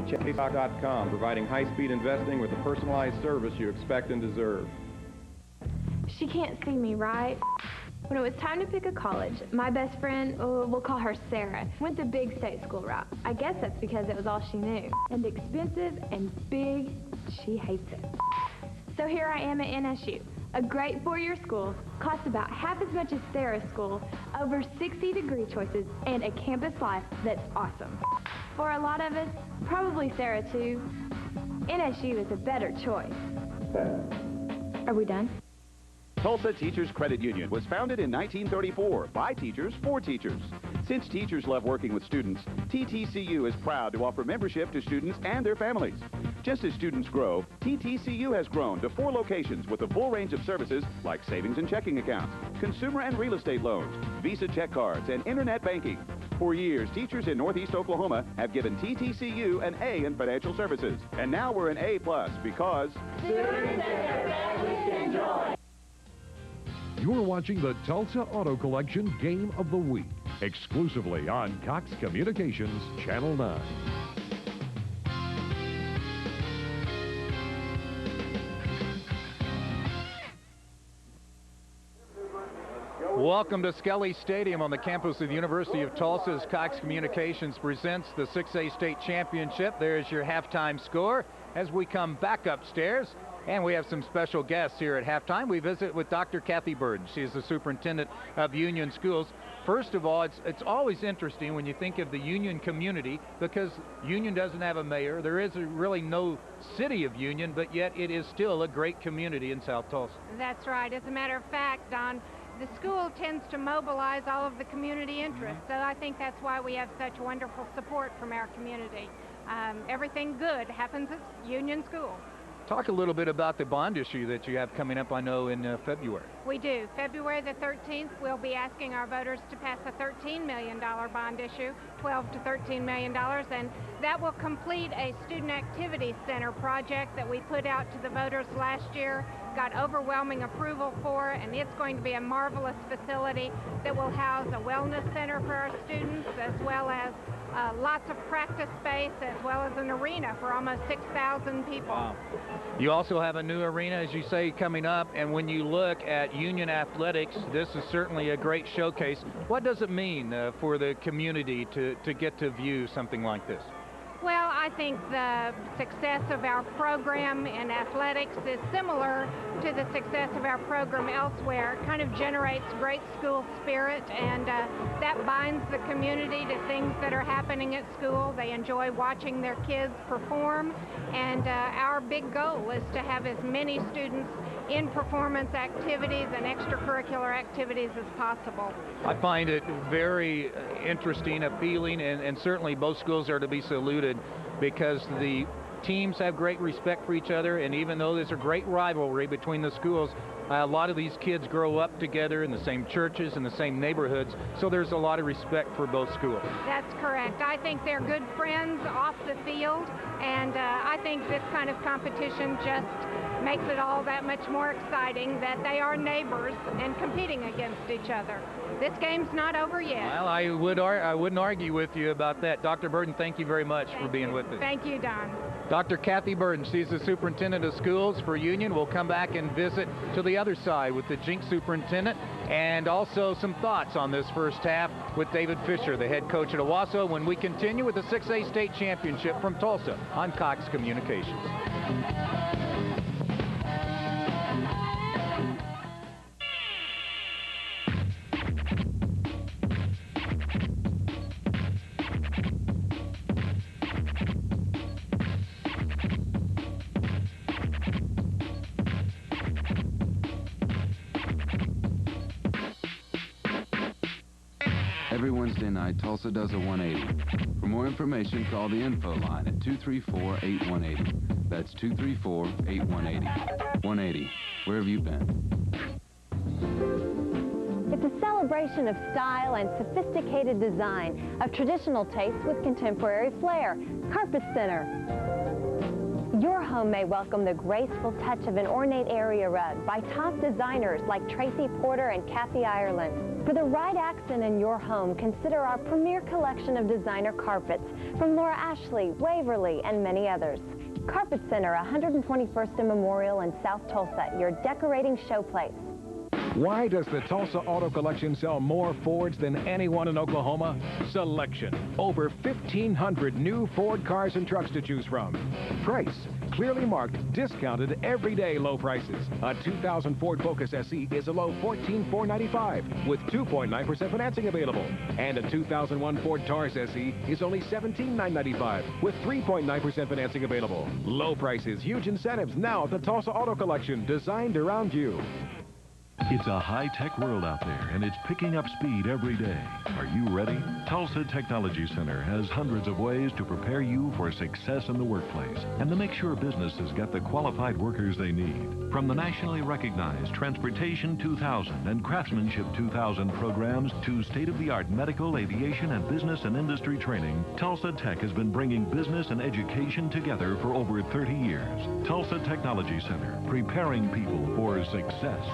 Chase.com, providing high-speed investing with the personalized service you expect and deserve. She can't see me, right? When it was time to pick a college, my best friend, we'll call her Sarah, went the big state school route. I guess that's because it was all she knew. And expensive and big, she hates it. So here I am at NSU, a great four-year school, costs about half as much as Sarah's school, over 60 degree choices, and a campus life that's awesome. For a lot of us, probably Sarah too, NSU is a better choice. Are we done? Tulsa Teachers Credit Union was founded in 1934 by teachers for teachers. Since teachers love working with students, TTCU is proud to offer membership to students and their families. Just as students grow, TTCU has grown to 4 locations with a full range of services like savings and checking accounts, consumer and real estate loans, Visa check cards, and internet banking. For years, teachers in Northeast Oklahoma have given TTCU an A in financial services. And now we're an A+ because students and their families enjoy. You're watching the Tulsa Auto Collection Game of the Week, exclusively on Cox Communications Channel 9. Welcome to Skelly Stadium on the campus of the University of Tulsa as Cox Communications presents the 6A State Championship. There's your halftime score as we come back upstairs. And we have some special guests here at halftime. We visit with Dr. Kathy Burden. She is the superintendent of Union Schools. First of all, it's always interesting when you think of the Union community because Union doesn't have a mayor. There is really no city of Union, but yet it is still a great community in South Tulsa. That's right. As a matter of fact, Don, the school tends to mobilize all of the community interests. So I think that's why we have such wonderful support from our community. Everything good happens at Union School. Talk a little bit about the bond issue that you have coming up, I know, in February. We do. February the 13th, we'll be asking our voters to pass a $13 million bond issue, $12 to $13 million, and that will complete a student activity center project that we put out to the voters last year, got overwhelming approval for, and it's going to be a marvelous facility that will house a wellness center for our students, as well as lots of practice space, as well as an arena for almost 6,000 people. Wow. You also have a new arena, as you say, coming up, and when you look at Union athletics, this is certainly a great showcase. What does it mean for the community to get to view something like this? Well, I think the success of our program in athletics is similar to the success of our program elsewhere. It kind of generates great school spirit, and that binds the community to things that are happening at school. They enjoy watching their kids perform, and our big goal is to have as many students in performance activities and extracurricular activities as possible. I find it very interesting, appealing, and certainly both schools are to be saluted because the teams have great respect for each other, and even though there's a great rivalry between the schools, a lot of these kids grow up together in the same churches, in the same neighborhoods, so there's a lot of respect for both schools. That's correct. I think they're good friends off the field, and I think this kind of competition just makes it all that much more exciting that they are neighbors and competing against each other. This game's not over yet. Well, I wouldn't argue with you about that. Dr. Burden, thank you very much for being with us. Thank you, Don. Dr. Kathy Burden, she's the superintendent of schools for Union. We'll come back and visit to the other side with the Jenks superintendent and also some thoughts on this first half with David Fisher, the head coach at Owasso, when we continue with the 6A State Championship from Tulsa on Cox Communications. Every Wednesday night, Tulsa does a 180. For more information, call the info line at 234-8180. That's 234-8180. 180. Where have you been? It's a celebration of style and sophisticated design, of traditional taste with contemporary flair. Carpet Center. Your home may welcome the graceful touch of an ornate area rug by top designers like Tracy Porter and Kathy Ireland. For the right accent in your home, consider our premier collection of designer carpets from Laura Ashley, Waverly, and many others. Carpet Center, 121st and Memorial in South Tulsa, your decorating showplace. Why does the Tulsa Auto Collection sell more Fords than anyone in Oklahoma? Selection. Over 1,500 new Ford cars and trucks to choose from. Price. Clearly marked, discounted, everyday low prices. A 2000 Ford Focus SE is a low $14,495 with 2.9% financing available. And a 2001 Ford Taurus SE is only $17,995 with 3.9% financing available. Low prices, huge incentives now at the Tulsa Auto Collection, designed around you. It's a high-tech world out there, and it's picking up speed every day. Are you ready? Tulsa Technology Center has hundreds of ways to prepare you for success in the workplace and to make sure businesses get the qualified workers they need. From the nationally recognized Transportation 2000 and Craftsmanship 2000 programs to state-of-the-art medical, aviation, and business and industry training, Tulsa Tech has been bringing business and education together for over 30 years. Tulsa Technology Center, preparing people for success.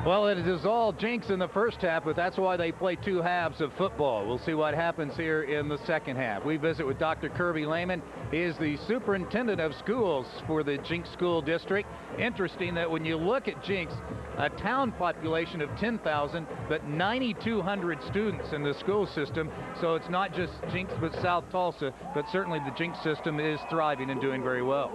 Well, it is all Jenks in the first half, but that's why they play two halves of football. We'll see what happens here in the second half. We visit with Dr. Kirby Lehman. He is the superintendent of schools for the Jenks School District. Interesting that when you look at Jenks, a town population of 10,000, but 9,200 students in the school system. So it's not just Jenks, but South Tulsa, but certainly the Jenks system is thriving and doing very well.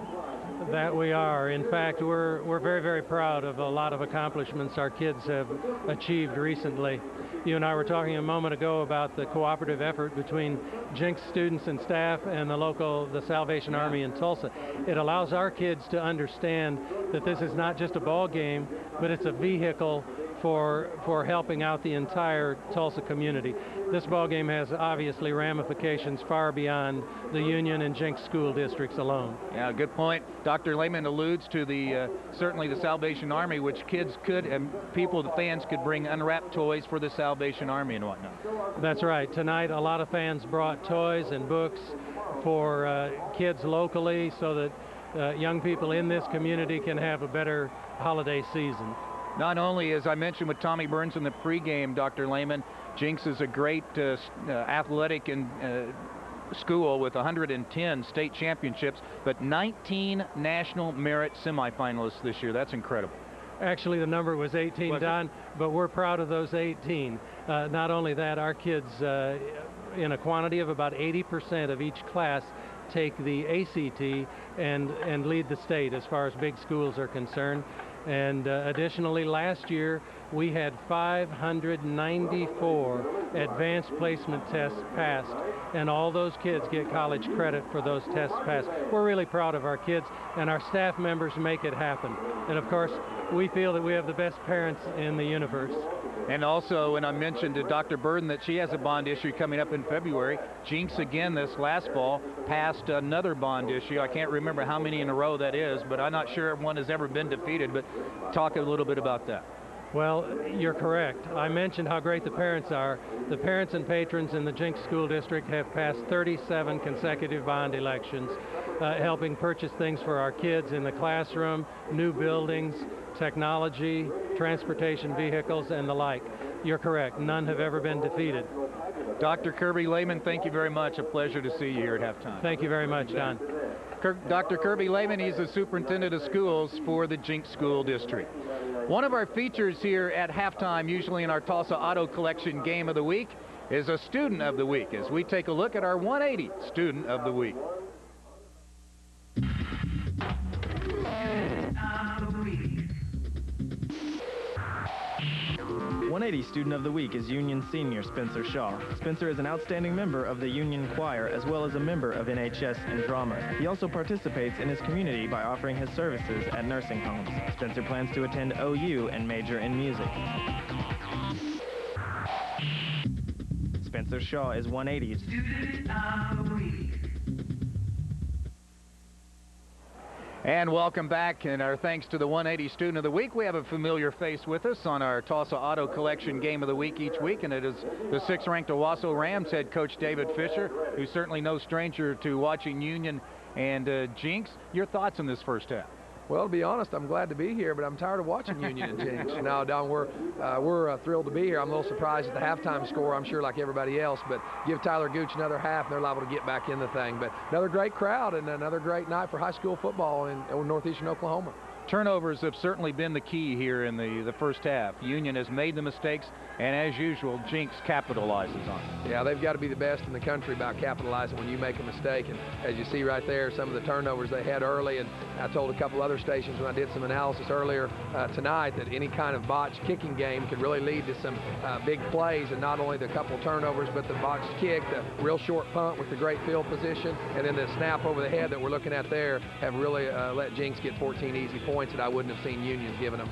That we are. In fact, we're very, very proud of a lot of accomplishments our kids have achieved recently. You and I were talking a moment ago about the cooperative effort between Jenks students and staff and the Salvation Army in Tulsa. It allows our kids to understand that this is not just a ball game, but it's a vehicle for helping out the entire Tulsa community. This ball game has obviously ramifications far beyond the Union and Jenks school districts alone. Yeah, good point. Dr. Lehman alludes to the certainly the Salvation Army, which kids could and people, the fans could bring unwrapped toys for the Salvation Army and whatnot. That's right. Tonight, a lot of fans brought toys and books for kids locally so that young people in this community can have a better holiday season. Not only, as I mentioned with Tommy Burns in the pregame, Dr. Lehman, Jenks is a great athletic and school with 110 state championships, but 19 national merit semifinalists this year. That's incredible. Actually, the number was 18, Don, but we're proud of those 18. Not only that, our kids, in a quantity of about 80% of each class, take the ACT and lead the state as far as big schools are concerned. And additionally, last year we had 594 advanced placement tests passed, and all those kids get college credit for those tests passed. We're really proud of our kids, and our staff members make it happen. And of course, we feel that we have the best parents in the universe. And also, when I mentioned to Dr. Burden that she has a bond issue coming up in February, Jenks again this last fall passed another bond issue. I can't remember how many in a row that is, but I'm not sure one has ever been defeated, but talk a little bit about that. Well, you're correct. I mentioned how great the parents are. The parents and patrons in the Jenks School District have passed 37 consecutive bond elections, helping purchase things for our kids in the classroom, new buildings, technology, transportation vehicles, and the like. You're correct. None have ever been defeated. Dr. Kirby Lehman, thank you very much. A pleasure to see you here at halftime. Thank you very much, Don. Dr. Kirby Lehman, he's the superintendent of schools for the Jenks School District. One of our features here at halftime, usually in our Tulsa Auto Collection Game of the Week, is a Student of the Week, as we take a look at our 180 Student of the Week. 180 Student of the Week is Union Senior Spencer Shaw. Spencer is an outstanding member of the Union Choir as well as a member of NHS and drama. He also participates in his community by offering his services at nursing homes. Spencer plans to attend OU and major in music. Spencer Shaw is 180. Student of the Week. And welcome back, and our thanks to the 180 Student of the Week. We have a familiar face with us on our Tulsa Auto Collection Game of the Week each week, and it is the 6th-ranked Owasso Rams head coach David Fisher, who's certainly no stranger to watching Union and Jenks. Your thoughts on this first half? Well, to be honest, I'm glad to be here, but I'm tired of watching Union and Jenks. No, Don, we're thrilled to be here. I'm a little surprised at the halftime score, I'm sure, like everybody else, but give Tyler Gooch another half, and they're liable to get back in the thing. But another great crowd and another great night for high school football in northeastern Oklahoma. Turnovers have certainly been the key here in the first half. Union has made the mistakes, and as usual, Jenks capitalizes on it. Yeah, they've got to be the best in the country about capitalizing when you make a mistake. And as you see right there, some of the turnovers they had early, and I told a couple other stations when I did some analysis earlier tonight that any kind of botched kicking game could really lead to some big plays, and not only the couple turnovers, but the botched kick, the real short punt with the great field position, and then the snap over the head that we're looking at there have really let Jenks get 14 easy points that I wouldn't have seen Union giving them.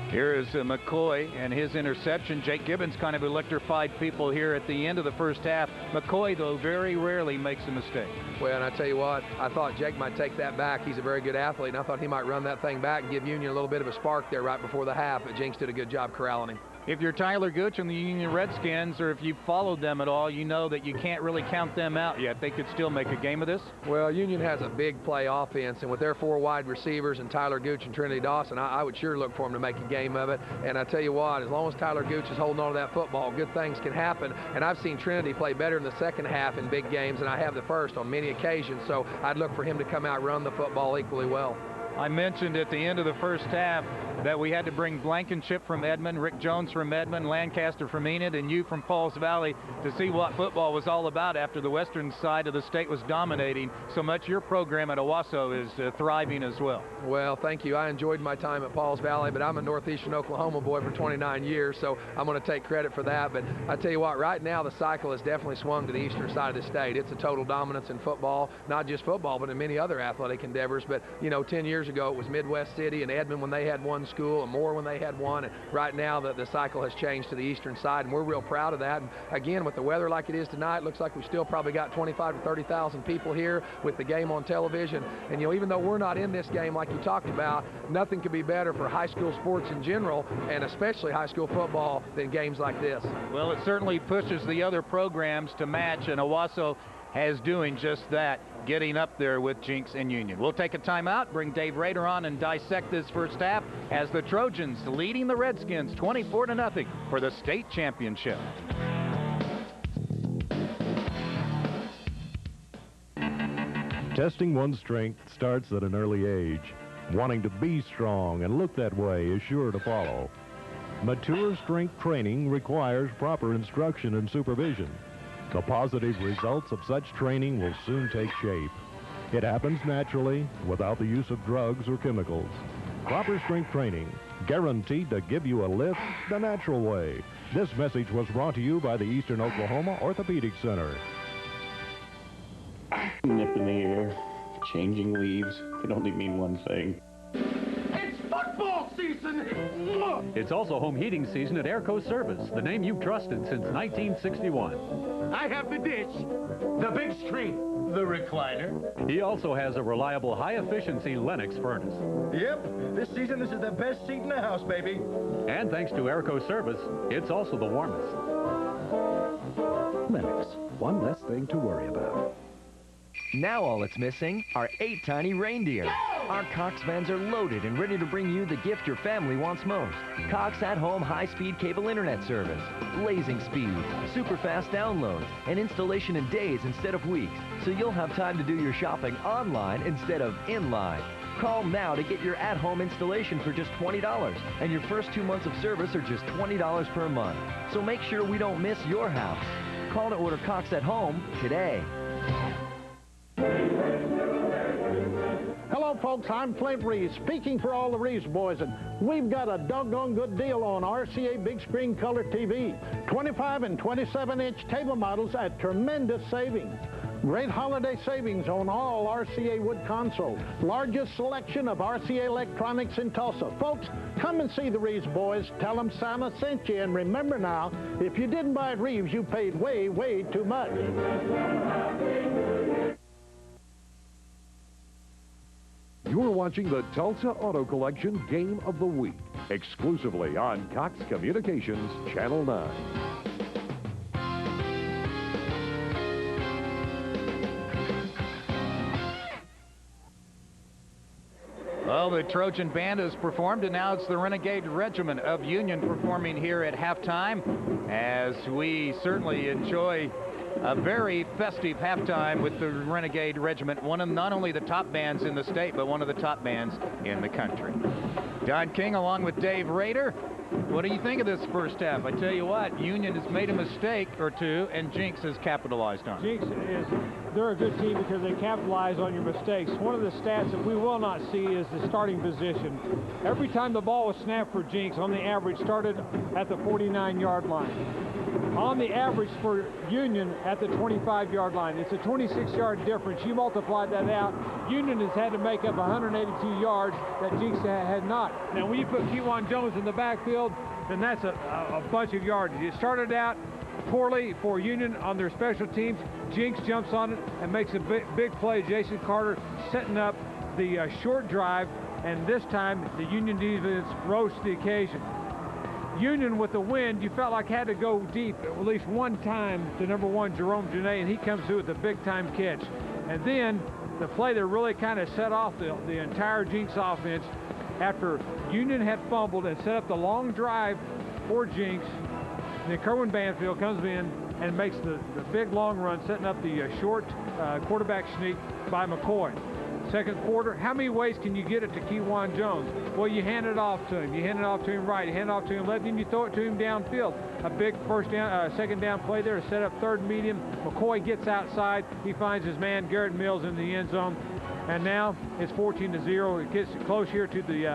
Here is McCoy and his interception. Jake Gibbons kind of electrified people here at the end of the first half. McCoy, though, very rarely makes a mistake. Well, and I tell you what, I thought Jake might take that back. He's a very good athlete, and I thought he might run that thing back and give Union a little bit of a spark there right before the half, but Jenks did a good job corralling him. If you're Tyler Gooch and the Union Redskins, or if you've followed them at all, you know that you can't really count them out yet. They could still make a game of this. Well, Union has a big play offense, and with their 4 wide receivers and Tyler Gooch and Trinity Dawson, I would sure look for them to make a game of it. And I tell you what, as long as Tyler Gooch is holding on to that football, good things can happen. And I've seen Trinity play better in the second half in big games than I have the first on many occasions, so I'd look for him to come out and run the football equally well. I mentioned at the end of the first half that we had to bring Blankenship from Edmond, Rick Jones from Edmond, Lancaster from Enid, and you from Pauls Valley to see what football was all about after the western side of the state was dominating so much. Your program at Owasso is thriving as well. Well, thank you. I enjoyed my time at Pauls Valley, but I'm a northeastern Oklahoma boy for 29 years, so I'm going to take credit for that. But I tell you what, right now the cycle has definitely swung to the eastern side of the state. It's a total dominance in football, not just football, but in many other athletic endeavors. But, you know, 10 years ago it was Midwest City and Edmond when they had one school, and Moore when they had one, and right now the cycle has changed to the eastern side, and we're real proud of that. And again, with the weather like it is tonight, looks like we still probably got 25 to 30,000 people here with the game on television. And, you know, even though we're not in this game like you talked about, nothing could be better for high school sports in general, and especially high school football, than games like this. Well, it certainly pushes the other programs to match, and Owasso has doing just that, getting up there with Jenks and Union. We'll take a timeout, bring Dave Rader on, and dissect this first half as the Trojans leading the Redskins 24-0 for the state championship. Testing one's strength starts at an early age. Wanting to be strong and look that way is sure to follow. Mature strength training requires proper instruction and supervision. The positive results of such training will soon take shape. It happens naturally, without the use of drugs or chemicals. Proper strength training, guaranteed to give you a lift the natural way. This message was brought to you by the Eastern Oklahoma Orthopedic Center. Nip in the air, changing leaves can only mean one thing. It's football season! It's also home heating season at Airco Service, the name you've trusted since 1961. I have the dish, the big screen, the recliner. He also has a reliable, high-efficiency Lennox furnace. Yep, this season this is the best seat in the house, baby. And thanks to Airco Service, it's also the warmest. Lennox, one less thing to worry about. Now all it's missing are 8 tiny reindeer. Our Cox vans are loaded and ready to bring you the gift your family wants most. Cox at-home high-speed cable internet service, blazing speed, super fast downloads, and installation in days instead of weeks, so you'll have time to do your shopping online instead of in line. Call now to get your at-home installation for just $20, and your first 2 months of service are just $20 per month. So make sure we don't miss your house. Call to order Cox at Home today. Hello, folks. I'm Flint Reeves, speaking for all the Reeves boys, and we've got a doggone good deal on RCA big screen color TV. 25 and 27-inch table models at tremendous savings. Great holiday savings on all RCA wood consoles. Largest selection of RCA electronics in Tulsa. Folks, come and see the Reeves boys. Tell them Santa sent you. And remember now, if you didn't buy at Reeves, you paid way, way too much. You're watching the Tulsa Auto Collection Game of the Week, exclusively on Cox Communications Channel 9. Well, the Trojan Band has performed, and now it's the Renegade Regiment of Union performing here at halftime, as we certainly enjoy a very festive halftime with the Renegade Regiment, one of not only the top bands in the state, but one of the top bands in the country. Don King along with Dave Rader. What do you think of this first half? I tell you what, Union has made a mistake or two, and Jenks has capitalized on it. Jenks they're a good team because they capitalize on your mistakes. One of the stats that we will not see is the starting position. Every time the ball was snapped for Jenks, on the average, started at the 49-yard line. On the average for Union at the 25-yard line. It's a 26-yard difference. You multiply that out, Union has had to make up 182 yards that Jenks had not. Now, when you put Kewan Jones in the backfield, then that's a bunch of yardage. It started out poorly for Union on their special teams. Jenks jumps on it and makes a big play. Jason Carter setting up the short drive, and this time the Union defense rose to the occasion. Union with the wind, you felt like had to go deep at least one time to number 1, Jerome Janae, and he comes through with a big-time catch. And then the play that really kind of set off the entire Jenks offense, after Union had fumbled and set up the long drive for Jenks, then Kerwin Banfield comes in and makes the big long run, setting up the short quarterback sneak by McCoy. Second quarter, how many ways can you get it to Kewan Jones? Well, you hand it off to him. You hand it off to him right. You hand it off to him left, and you throw it to him downfield. A big second down play there to set up third medium. McCoy gets outside. He finds his man, Garrett Mills, in the end zone. And now it's 14-0. It gets close here to the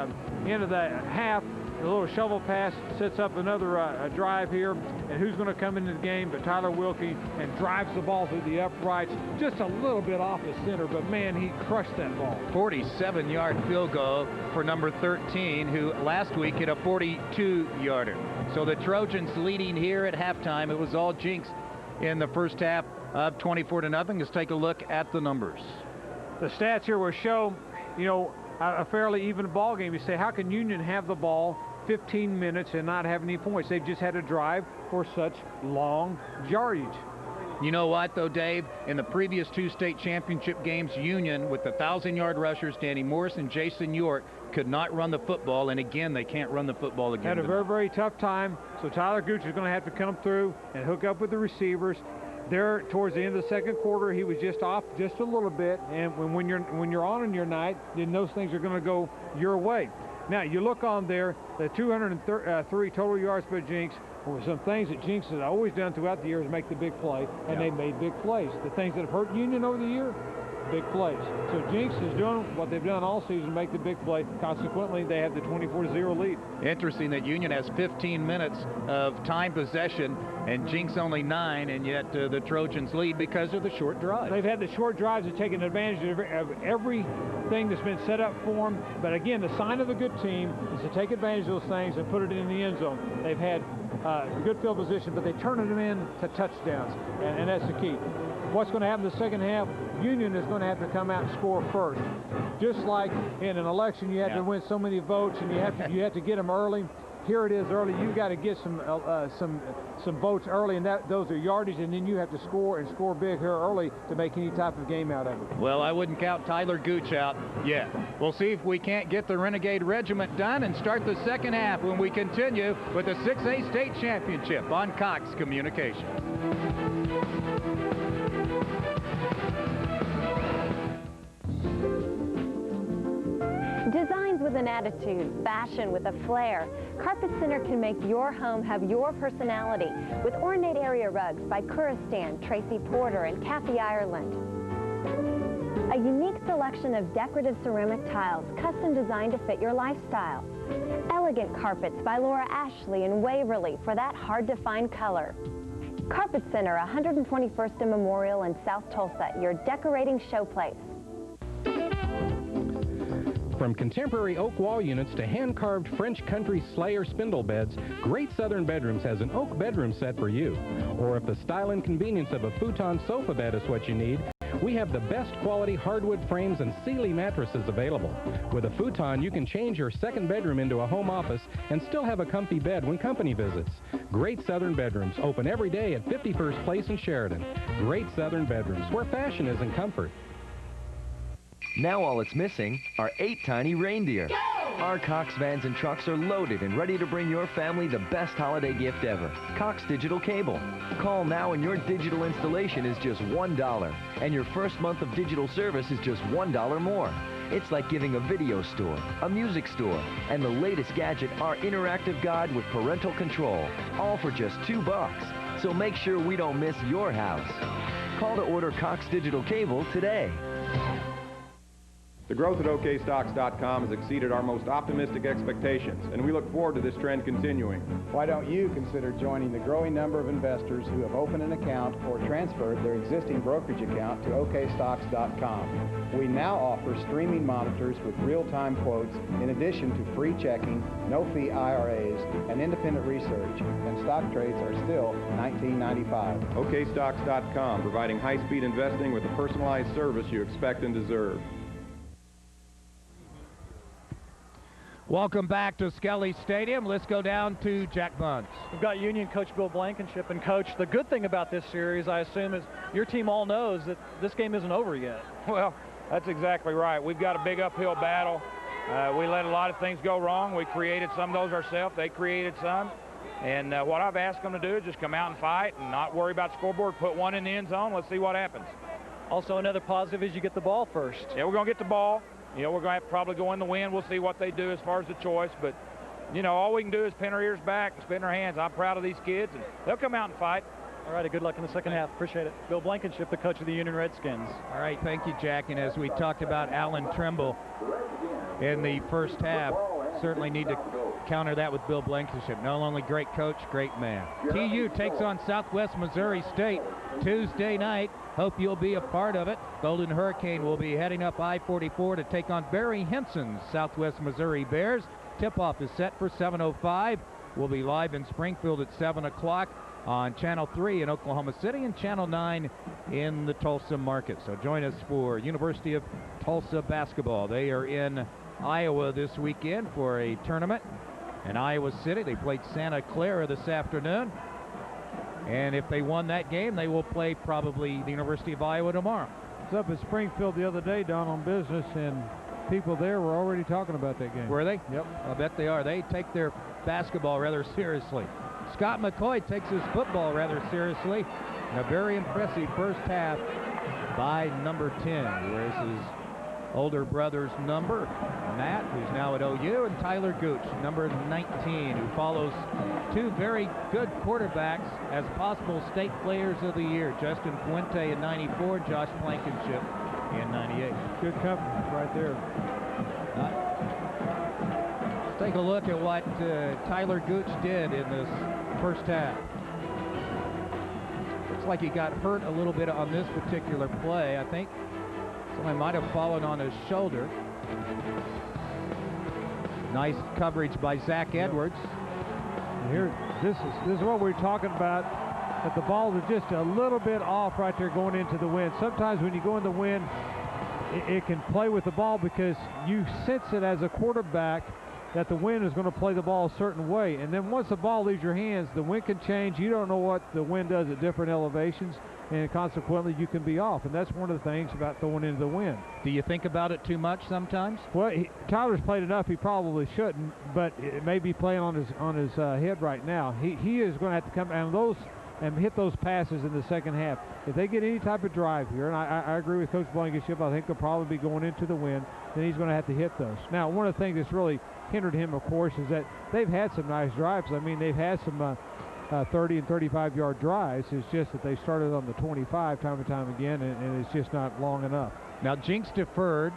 end of the half. A little shovel pass sets up another drive here. And who's going to come into the game but Tyler Wilkie, and drives the ball through the uprights, just a little bit off the center, but man, he crushed that ball. 47-yard field goal for number 13, who last week hit a 42-yarder. So the Trojans leading here at halftime. It was all Jenks in the first half, up 24-0. Let's take a look at the numbers. The stats here will show, a fairly even ball game. You say, how can Union have the ball 15 minutes and not have any points? They've just had to drive for such long yardage. You know what, though, Dave? In the previous 2 state championship games, Union, with the 1,000-yard rushers, Danny Morris and Jason York, could not run the football, and again, they can't run the football again. Had a very, very tough time, so Tyler Gooch is going to have to come through and hook up with the receivers. There, towards the end of the second quarter, he was just off just a little bit, and when you're on in your night, then those things are going to go your way. Now, you look on there, the 203 total yards by Jenks. Well, some things that Jenks has always done throughout the year is make the big play, and they made big plays. The things that have hurt Union over the year, big plays. So Jenks is doing what they've done all season, make the big play. Consequently, they have the 24-0 lead. Interesting that Union has 15 minutes of time possession, and Jenks only 9, and yet the Trojans lead because of the short drive. They've had the short drives and taken advantage of everything that's been set up for them. But again, the sign of a good team is to take advantage of those things and put it in the end zone. They've had good field position, but they turn them into touchdowns, and that's the key. What's going to happen in the second half? Union is going to have to come out and score first. Just like in an election, you have to win so many votes, and you have to get them early. Here it is early. You got to get some votes early, and those are yardage, and then you have to score and score big here early to make any type of game out of it. Well, I wouldn't count Tyler Gooch out yet. We'll see if we can't get the Renegade Regiment done and start the second half when we continue with the 6A State Championship on Cox Communications. Designs with an attitude, fashion with a flair. Carpet Center can make your home have your personality with ornate area rugs by Kuristan, Tracy Porter, and Kathy Ireland. A unique selection of decorative ceramic tiles, custom designed to fit your lifestyle. Elegant carpets by Laura Ashley in Waverly for that hard-to-find color. Carpet Center, 121st and Memorial in South Tulsa, your decorating showplace. From contemporary oak wall units to hand-carved French country Slayer spindle beds, Great Southern Bedrooms has an oak bedroom set for you. Or if the style and convenience of a futon sofa bed is what you need, We have the best quality hardwood frames and Sealy mattresses available. With a futon, you can change your second bedroom into a home office and still have a comfy bed when company visits. Great Southern Bedrooms open every day at 51st Place in Sheridan. Great Southern Bedrooms, where fashion is in comfort. Now all it's missing are 8 tiny reindeer. Our Cox vans and trucks are loaded and ready to bring your family the best holiday gift ever. Cox Digital Cable. Call now and your digital installation is just $1. And your first month of digital service is just $1 more. It's like giving a video store, a music store, and the latest gadget, our interactive guide with parental control. All for just $2. So make sure we don't miss your house. Call to order Cox Digital Cable today. The growth at OKStocks.com has exceeded our most optimistic expectations, and we look forward to this trend continuing. Why don't you consider joining the growing number of investors who have opened an account or transferred their existing brokerage account to OKStocks.com. We now offer streaming monitors with real-time quotes in addition to free checking, no-fee IRAs, and independent research, and stock trades are still $19.95. OKStocks.com, providing high-speed investing with the personalized service you expect and deserve. Welcome back to Skelly Stadium. Let's go down to Jack Bunce. We've got Union coach Bill Blankenship. And, Coach, the good thing about this series, I assume, is your team all knows that this game isn't over yet. Well, that's exactly right. We've got a big uphill battle. We let a lot of things go wrong. We created some of those ourselves. They created some. And what I've asked them to do is just come out and fight and not worry about the scoreboard, put one in the end zone. Let's see what happens. Also, another positive is you get the ball first. Yeah, we're going to get the ball. You know, we're going to have to probably go in the wind. We'll see what they do as far as the choice. But, you know, all we can do is pin our ears back and spin our hands. I'm proud of these kids, and they'll come out and fight. All right, good luck in the second half. Appreciate it. Bill Blankenship, the coach of the Union Redskins. All right, thank you, Jack. And as we talked about Alan Trimble in the first half, certainly need to counter that with Bill Blankenship. Not only great coach, great man. TU takes on Southwest Missouri State Tuesday night. Hope you'll be a part of it. Golden Hurricane will be heading up I-44 to take on Barry Henson's Southwest Missouri Bears. Tip-off is set for 7:05. We'll be live in Springfield at 7 o'clock on Channel 3 in Oklahoma City and Channel 9 in the Tulsa market. So join us for University of Tulsa basketball. They are in Iowa this weekend for a tournament in Iowa City. They played Santa Clara this afternoon. And if they won that game, they will play probably the University of Iowa tomorrow. I was up at Springfield the other day down on business, and people there were already talking about that game. Were they? Yep. I bet they are. They take their basketball rather seriously. Scott McCoy takes his football rather seriously. And a very impressive first half by number 10, whereas his older brother's number, Matt, who's now at OU, and Tyler Gooch, number 19, who follows two very good quarterbacks as possible state players of the year, Justin Fuente in 94, Josh Blankenship in 98. Good company right there. Let's take a look at what Tyler Gooch did in this first half. Looks like he got hurt a little bit on this particular play, I think. Somebody might have fallen on his shoulder. Nice coverage by Zach Edwards. Here, this is what we're talking about, that the ball is just a little bit off right there going into the wind. Sometimes when you go in the wind, it can play with the ball because you sense it as a quarterback that the wind is going to play the ball a certain way. And then once the ball leaves your hands, the wind can change. You don't know what the wind does at different elevations, and consequently you can be off. And that's one of the things about throwing into the wind. Do you think about it too much sometimes? Well, Tyler's played enough. He probably shouldn't, but it may be playing on his head right now. He is going to have to come down those and hit those passes in the second half. If they get any type of drive here, and I agree with Coach Blankenship, I think they'll probably be going into the wind, then he's going to have to hit those. Now, one of the things that's really hindered him, of course, is that they've had some nice drives. I mean, they've had some 30 and 35-yard drives. It's just that they started on the 25 time and time again, and it's just not long enough. Now, Jenks deferred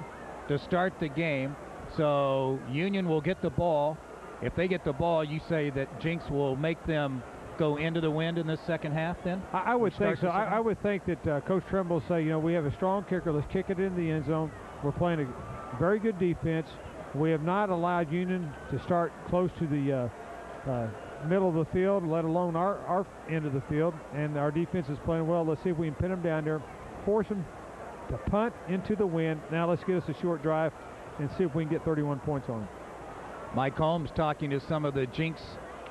to start the game, so Union will get the ball. If they get the ball, you say that Jenks will make them go into the wind in the second half then? I would think so. I would think that Coach Trimble will say, you know, we have a strong kicker. Let's kick it in the end zone. We're playing a very good defense. We have not allowed Union to start close to the middle of the field, let alone our end of the field, and our defense is playing well. Let's see if we can pin them down there, force them to punt into the wind. Now let's get us a short drive and see if we can get 31 points on it. Mike Holmes talking to some of the Jenks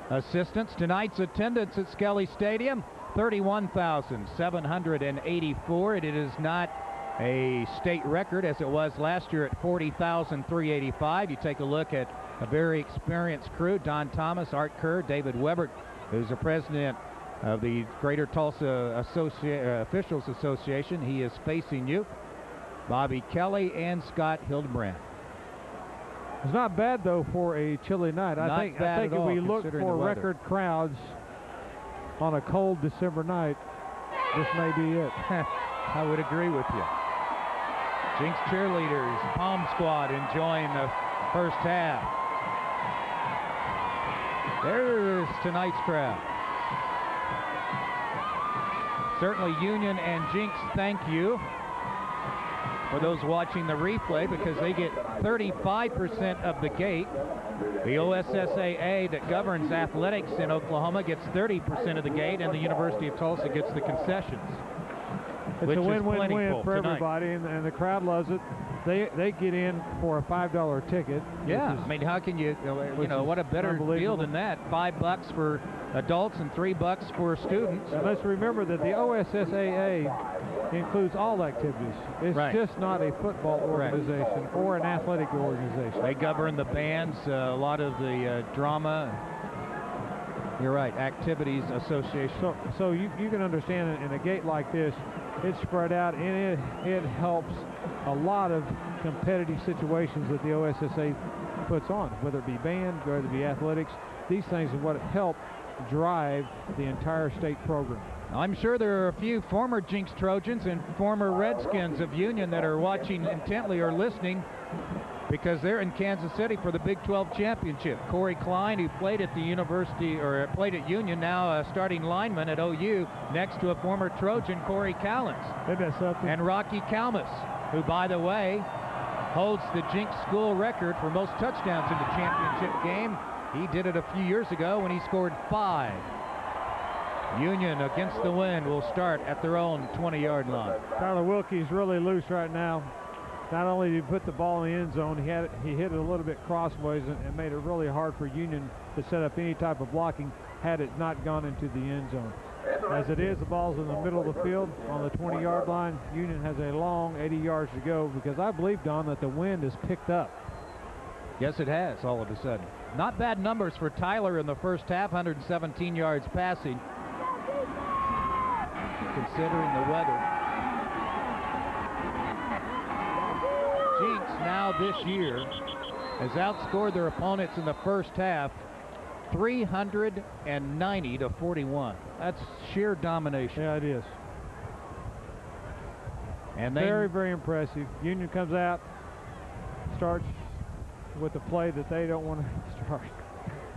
assistants. Tonight's attendance at Skelly Stadium, 31,784. It is not a state record as it was last year at 40,385. You take a look at a very experienced crew: Don Thomas, Art Kerr, David Weber, who's the president of the Greater Tulsa Officials Association. He is facing you. Bobby Kelly and Scott Hildebrand. It's not bad, though, for a chilly night. I think if we look for record crowds on a cold December night, this may be it. I would agree with you. Jenks cheerleaders, Palm Squad enjoying the first half. There's tonight's crowd. Certainly Union and Jenks thank you for those watching the replay, because they get 35% of the gate. The OSSAA that governs athletics in Oklahoma gets 30% of the gate, and the University of Tulsa gets the concessions. It's a win-win-win for everybody, and the crowd loves it. They get in for a $5 ticket. Yeah, I mean, how can you know, what a better deal than that? $5 for adults and $3 for students. And let's remember that the OSSAA includes all activities. It's just not a football organization or an athletic organization. They govern the bands, a lot of the drama. You're right, activities association. So you can understand in a gate like this, it's spread out, and it helps a lot of competitive situations that the OSSA puts on, whether it be band, whether it be athletics. These things are what help drive the entire state program. I'm sure there are a few former Jenks Trojans and former Redskins of Union that are watching intently or listening, because they're in Kansas City for the Big 12 championship. Corey Klein, who played at the university, or played at Union, now a starting lineman at OU, next to a former Trojan, Corey Callens. Isn't that something? And Rocky Kalmus, who, by the way, holds the Jenks school record for most touchdowns in the championship game. He did it a few years ago when he scored 5. Union, against the wind, will start at their own 20-yard line. Tyler Wilkie's really loose right now. Not only did he put the ball in the end zone, he hit it a little bit crossways and made it really hard for Union to set up any type of blocking had it not gone into the end zone. As it is, the ball's in the middle of the field on the 20-yard line. Union has a long 80 yards to go, because I believe, Don, that the wind has picked up. Yes, it has, all of a sudden. Not bad numbers for Tyler in the first half, 117 yards passing, considering the weather. Jenks now this year has outscored their opponents in the first half 390 to 41. That's sheer domination. Yeah, it is. And very, very impressive. Union comes out, starts with a play that they don't want to start,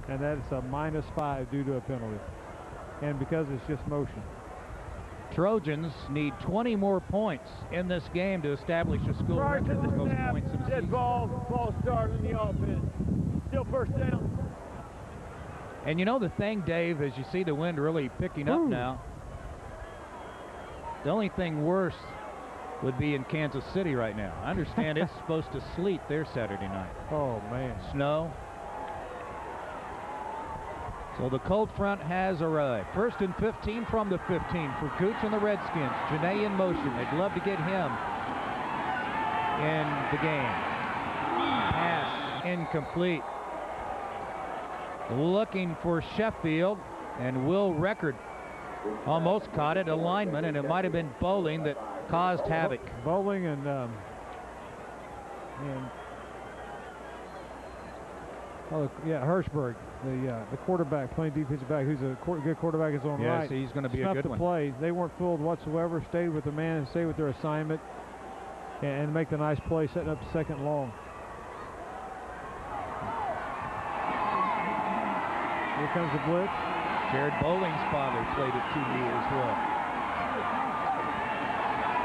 and that is a -5 due to a penalty, and because it's just motion. Trojans need 20 more points in this game to establish a school record for most points in a season. Ball starting in the offense. Still first down. And you know the thing, Dave, as you see the wind really picking up now, the only thing worse would be in Kansas City right now. I understand it's supposed to sleet there Saturday night. Oh, man. Snow. So the cold front has arrived. 1st and 15 from the 15 for Cooch and the Redskins. Janae in motion. They'd love to get him in the game. Pass incomplete. Looking for Sheffield, and Will Record almost caught it, a lineman, and it might have been Bowling that caused havoc. Bowling and Hirschberg, the quarterback, playing defensive back, who's a good quarterback, is on right. Yes, he's going to be a good one. Play. They weren't fooled whatsoever. Stayed with the man and stayed with their assignment, and make the nice play, setting up second long. Here comes the blitz. Jared Bowling's father played at TD as well.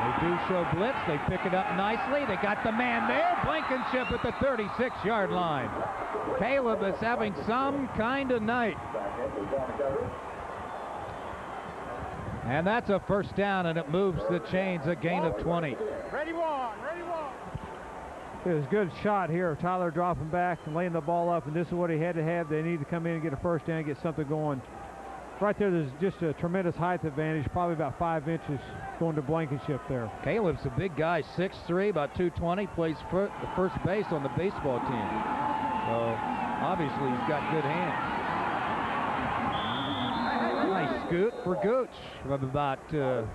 They do show blitz. They pick it up nicely. They got the man there. Blankenship at the 36-yard line. Caleb is having some kind of night. And that's a first down, and it moves the chains, a gain of 20. Ready one, ready one. It was a good shot here. Tyler dropping back and laying the ball up, and this is what he had to have. They need to come in and get a first down, get something going. Right there's just a tremendous height advantage, probably about 5 inches going to Blankenship there. Caleb's a big guy, 6'3", about 220, plays the first base on the baseball team. So obviously he's got good hands. Nice scoot for Gooch of about 8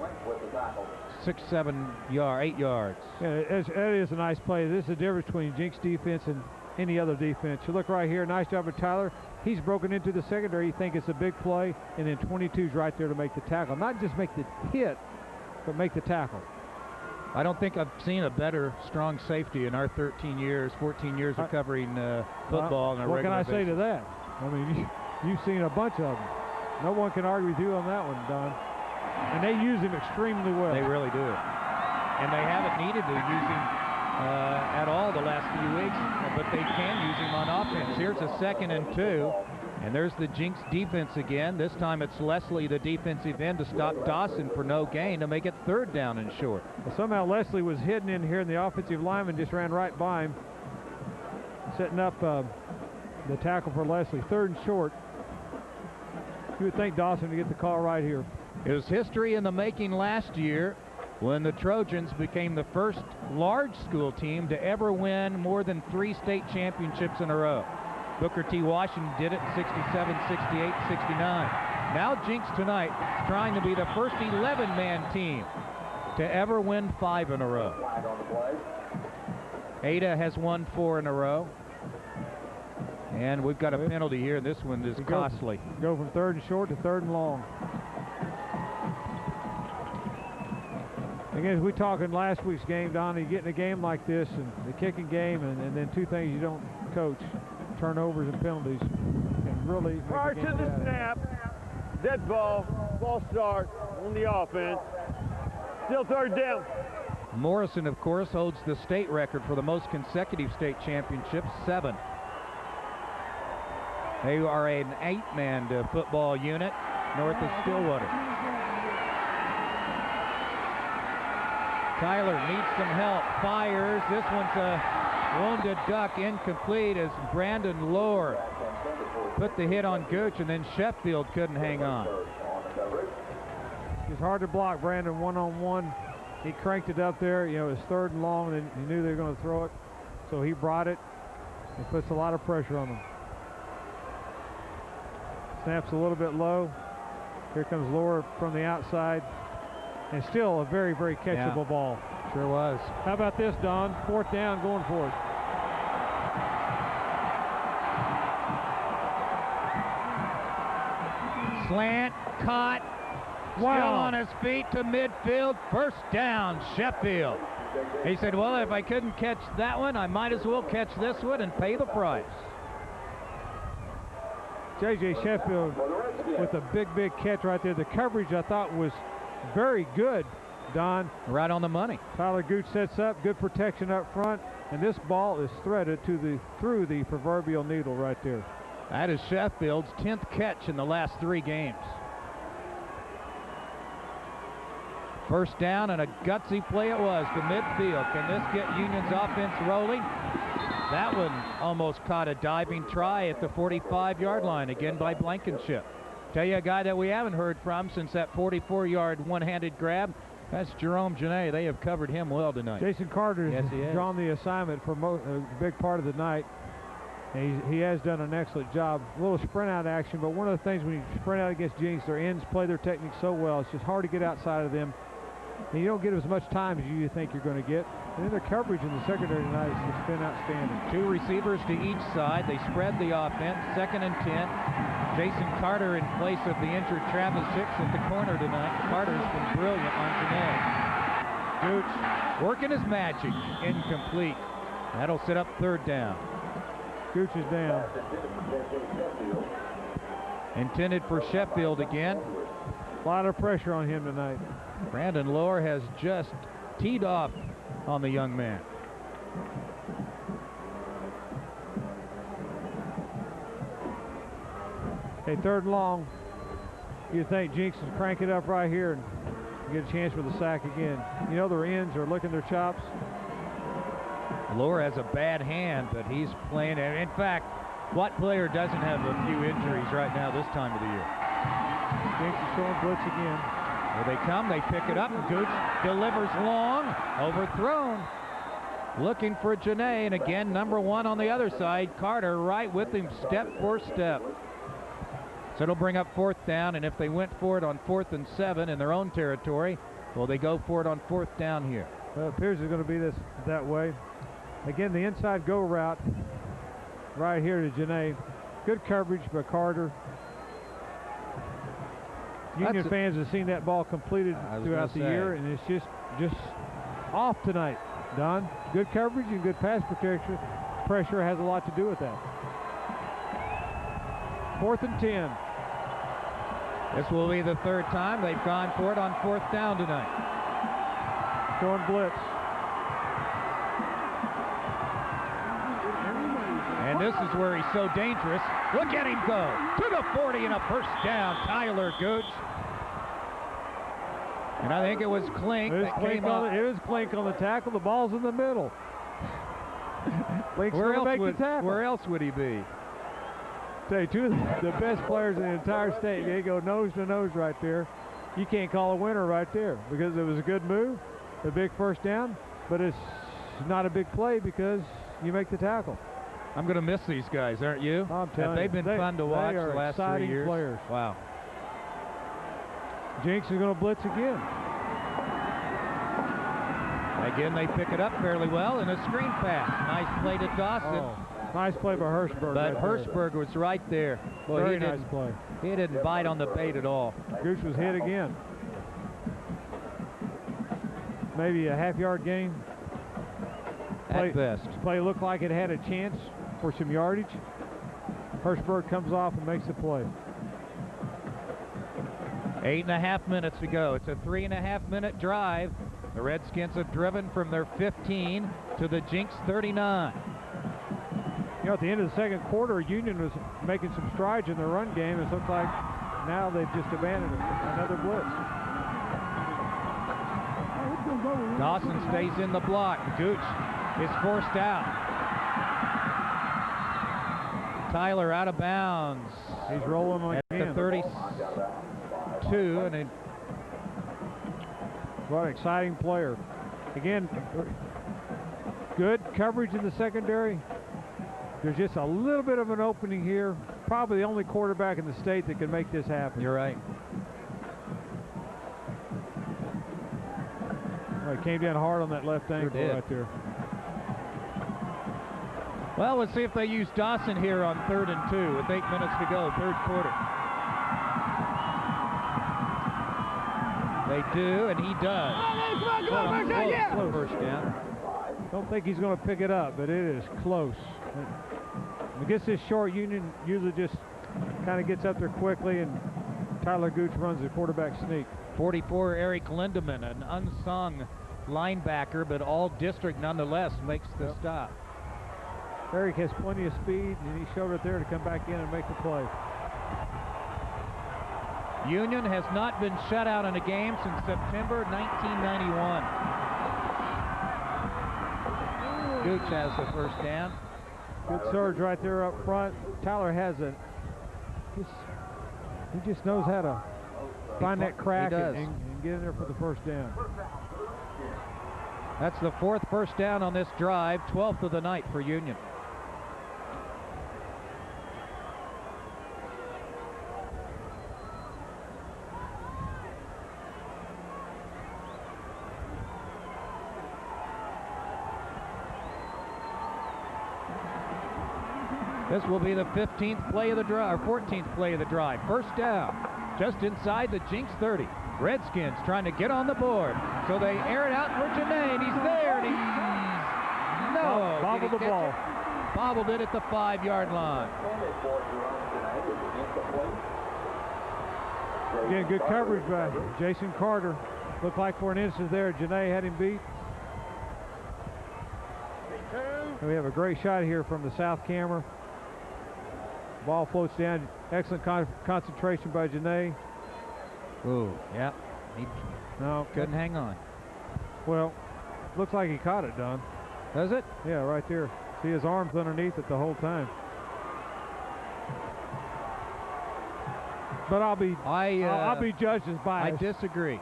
yards. Yeah, that is a nice play. This is the difference between Jenks defense and any other defense. You look right here, nice job of Tyler. He's broken into the secondary. You think it's a big play, and then 22's right there to make the tackle. Not just make the hit, but make the tackle. I don't think I've seen a better strong safety in our 14 years of covering football on a what can regular I say basis. to that? I mean, you've seen a bunch of them. No one can argue with you on that one, Don. And they use him extremely well. They really do. And they haven't needed to use him at all the last few weeks, but they can use him on offense. Here's a 2nd and 2, and there's the Jenks defense again. This time it's Leslie, the defensive end, to stop Dawson for no gain to make it 3rd down and short. Well, somehow Leslie was hidden in here, and the offensive lineman just ran right by him, setting up the tackle for Leslie. 3rd and short. You would think Dawson to get the call right here. It was history in the making last year when the Trojans became the first large school team to ever win more than 3 state championships in a row. Booker T. Washington did it in 67, 68, 69. Now Jenks tonight is trying to be the first 11-man team to ever win 5 in a row. Ada has won 4 in a row. And we've got a penalty here. This one is costly. Go from 3rd and short to 3rd and long. Again, as we talked in last week's game, Don, you get in a game like this, and the kicking game, and then 2 things you don't coach, turnovers and penalties, can really make Prior to the snap, dead ball, false start on the offense. Still 3rd down. Morrison, of course, holds the state record for the most consecutive state championships, 7. They are an 8-man football unit north of Stillwater. Tyler needs some help, fires. This one's a wounded duck, incomplete as Brandon Lohr put the hit on Gooch, and then Sheffield couldn't hang on. It's hard to block Brandon one-on-one. He cranked it up there. You know, it was 3rd and long, and he knew they were going to throw it. So he brought it. It puts a lot of pressure on him. Snaps a little bit low. Here comes Lohr from the outside. And still a very, very catchable ball. Sure was. How about this, Don? 4th down, going for it. Slant, caught, still on his feet to midfield. 1st down, Sheffield. He said, well, if I couldn't catch that one, I might as well catch this one and pay the price. J.J. Sheffield with a big, big catch right there. The coverage, I thought, was very good, Don. Right on the money. Tyler Gooch sets up, good protection up front, and this ball is threaded through the proverbial needle right there. That is Sheffield's 10th catch in the last 3 games. 1st down, and a gutsy play it was to midfield. Can this get Union's offense rolling? That one almost caught a diving try at the 45-yard line, again by Blankenship. Tell you a guy that we haven't heard from since that 44-yard one-handed grab. That's Jerome Genet. They have covered him well tonight. Jason Carter has drawn the assignment for a big part of the night. And he has done an excellent job. A little sprint out action, but one of the things when you sprint out against Jenks, their ends play their technique so well. It's just hard to get outside of them. And you don't get as much time as you think you're going to get. And then their coverage in the secondary tonight has just been outstanding. 2 receivers to each side. They spread the offense. 2nd and 10. Jason Carter in place of the injured Travis Hicks at the corner tonight. Carter's been brilliant on Genet. Gooch working his magic. Incomplete. That'll set up 3rd down. Gooch is down. Intended for Sheffield again. A lot of pressure on him tonight. Brandon Lohr has just teed off on the young man. Okay, 3rd and long. You think Jenks will crank it up right here and get a chance for the sack again. You know, their ends are licking their chops. Lohr has a bad hand, but he's playing. In fact, what player doesn't have a few injuries right now this time of the year? Jenks is showing blitz again. Here they come. They pick it up. And Gooch delivers long. Overthrown. Looking for Janae. And again, number 1 on the other side. Carter right with him step for step. So it'll bring up 4th down. And if they went for it on 4th and 7 in their own territory, well, they go for it on 4th down here. Well, it appears it's going to be that way. Again, the inside go route right here to Janae. Good coverage by Carter. Union fans have seen that ball completed throughout the year, and it's just off tonight, Don. Good coverage and good pass protection. Pressure has a lot to do with that. 4th and 10. This will be the 3rd time they've gone for it on 4th down tonight. Showing blitz. And this is where he's so dangerous. Look at him go. To the 40 and a first down. Tyler Gooch. And I think it was Klink that came up. It was Klink on the tackle. The ball's in the middle. Where else would he be? Tell you, two of the best players in the entire state. They go nose to nose right there. You can't call a winner right there because it was a good move, a big first down, but it's not a big play because you make the tackle. I'm going to miss these guys, aren't you? I'm telling you. They've been fun to watch the last 3 years. Players. Wow. Jenks is going to blitz again. Again, they pick it up fairly well in a screen pass. Nice play to Dawson. Oh, nice play by Hirschberg. But Hirschberg was right there. Well, Very nice play. He didn't bite on the bait at all. Gooch was hit again. Maybe a half-yard gain. At best. Play looked like it had a chance for some yardage. Hirschberg comes off and makes the play. 8.5 minutes to go. It's a 3.5-minute drive. The Redskins have driven from their 15 to the Jenks 39. You know, at the end of the second quarter, Union was making some strides in their run game. It looks like now they've just abandoned it. Another blitz. Dawson stays in the block. Gooch is forced out. Tyler out of bounds. He's rolling like at the 32, and what an exciting player. Again, good coverage in the secondary. There's just a little bit of an opening here. Probably the only quarterback in the state that can make this happen. You're right. Well, he came down hard on that left ankle right there. Well, let's see if they use Dawson here on 3rd and 2 with 8 minutes to go, 3rd quarter. They do, and he does. Close first down. Don't think he's going to pick it up, but it is close. Against this short, Union usually just kind of gets up there quickly, and Tyler Gooch runs the quarterback sneak. 44, Eric Lindemann, an unsung linebacker, but all district nonetheless, makes the stop. Eric has plenty of speed, and he showed it there to come back in and make the play. Union has not been shut out in a game since September 1991. Gooch has the first down. Good surge right there up front. Tyler has he just knows how to find that crack and get in there for the first down. That's the 4th first down on this drive, 12th of the night for Union. This will be the 15th play of the drive, or 14th play of the drive. First down, just inside the Jenks 30. Redskins trying to get on the board. So they air it out for Janae, and he's there, and he's... No! Bobbled the ball. Bobbled it at the 5-yard line. Again, good coverage by Jason Carter. Looked like for an instant there, Janae had him beat. And we have a great shot here from the south camera. Ball floats down. Excellent concentration by Janae. Ooh, yeah. He no, couldn't hang on. Well, looks like he caught it, Don. Does it? Yeah, right there. See his arms underneath it the whole time. But I'll be judged as biased. I disagree.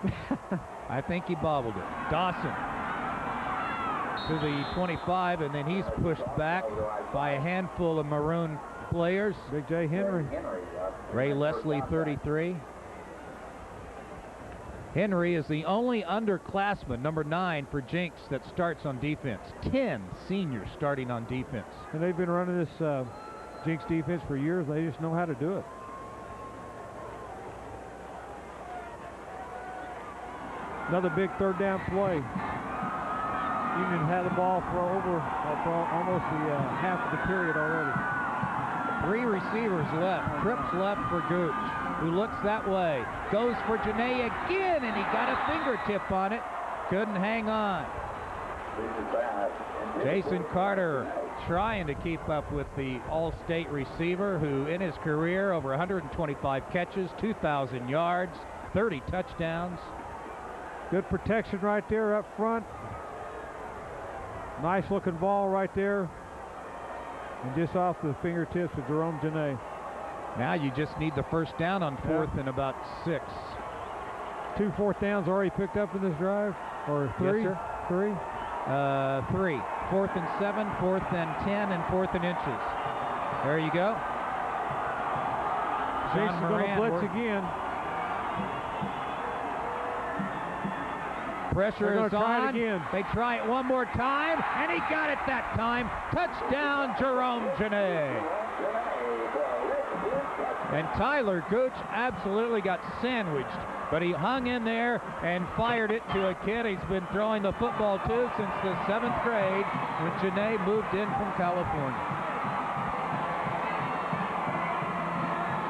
I think he bobbled it. Dawson to the 25, and then he's pushed back by a handful of maroon players. Big J. Henry. Ray Leslie, 33. Henry is the only underclassman, number 9 for Jenks, that starts on defense. 10 seniors starting on defense. And they've been running this Jenks defense for years. They just know how to do it. Another big third down play. Union had the ball for almost the half of the period already. 3 receivers left. Cripps left for Gooch, who looks that way. Goes for Janae again, and he got a fingertip on it. Couldn't hang on. Jason Carter trying to keep up with the All-State receiver, who in his career over 125 catches, 2,000 yards, 30 touchdowns. Good protection right there up front. Nice looking ball right there. And just off the fingertips of Jerome Janae. Now you just need the first down on 4th and about 6. 2 fourth downs already picked up in this drive? Or 3? Yes, sir. 3? 3. 4th and 7, 4th and 10, and 4th and inches. There you go. Jason's going to blitz again. Pressure is on. Again. They try it one more time, and he got it that time. Touchdown, Jerome Janae. And Tyler Gooch absolutely got sandwiched, but he hung in there and fired it to a kid he's been throwing the football to since the 7th grade when Janae moved in from California.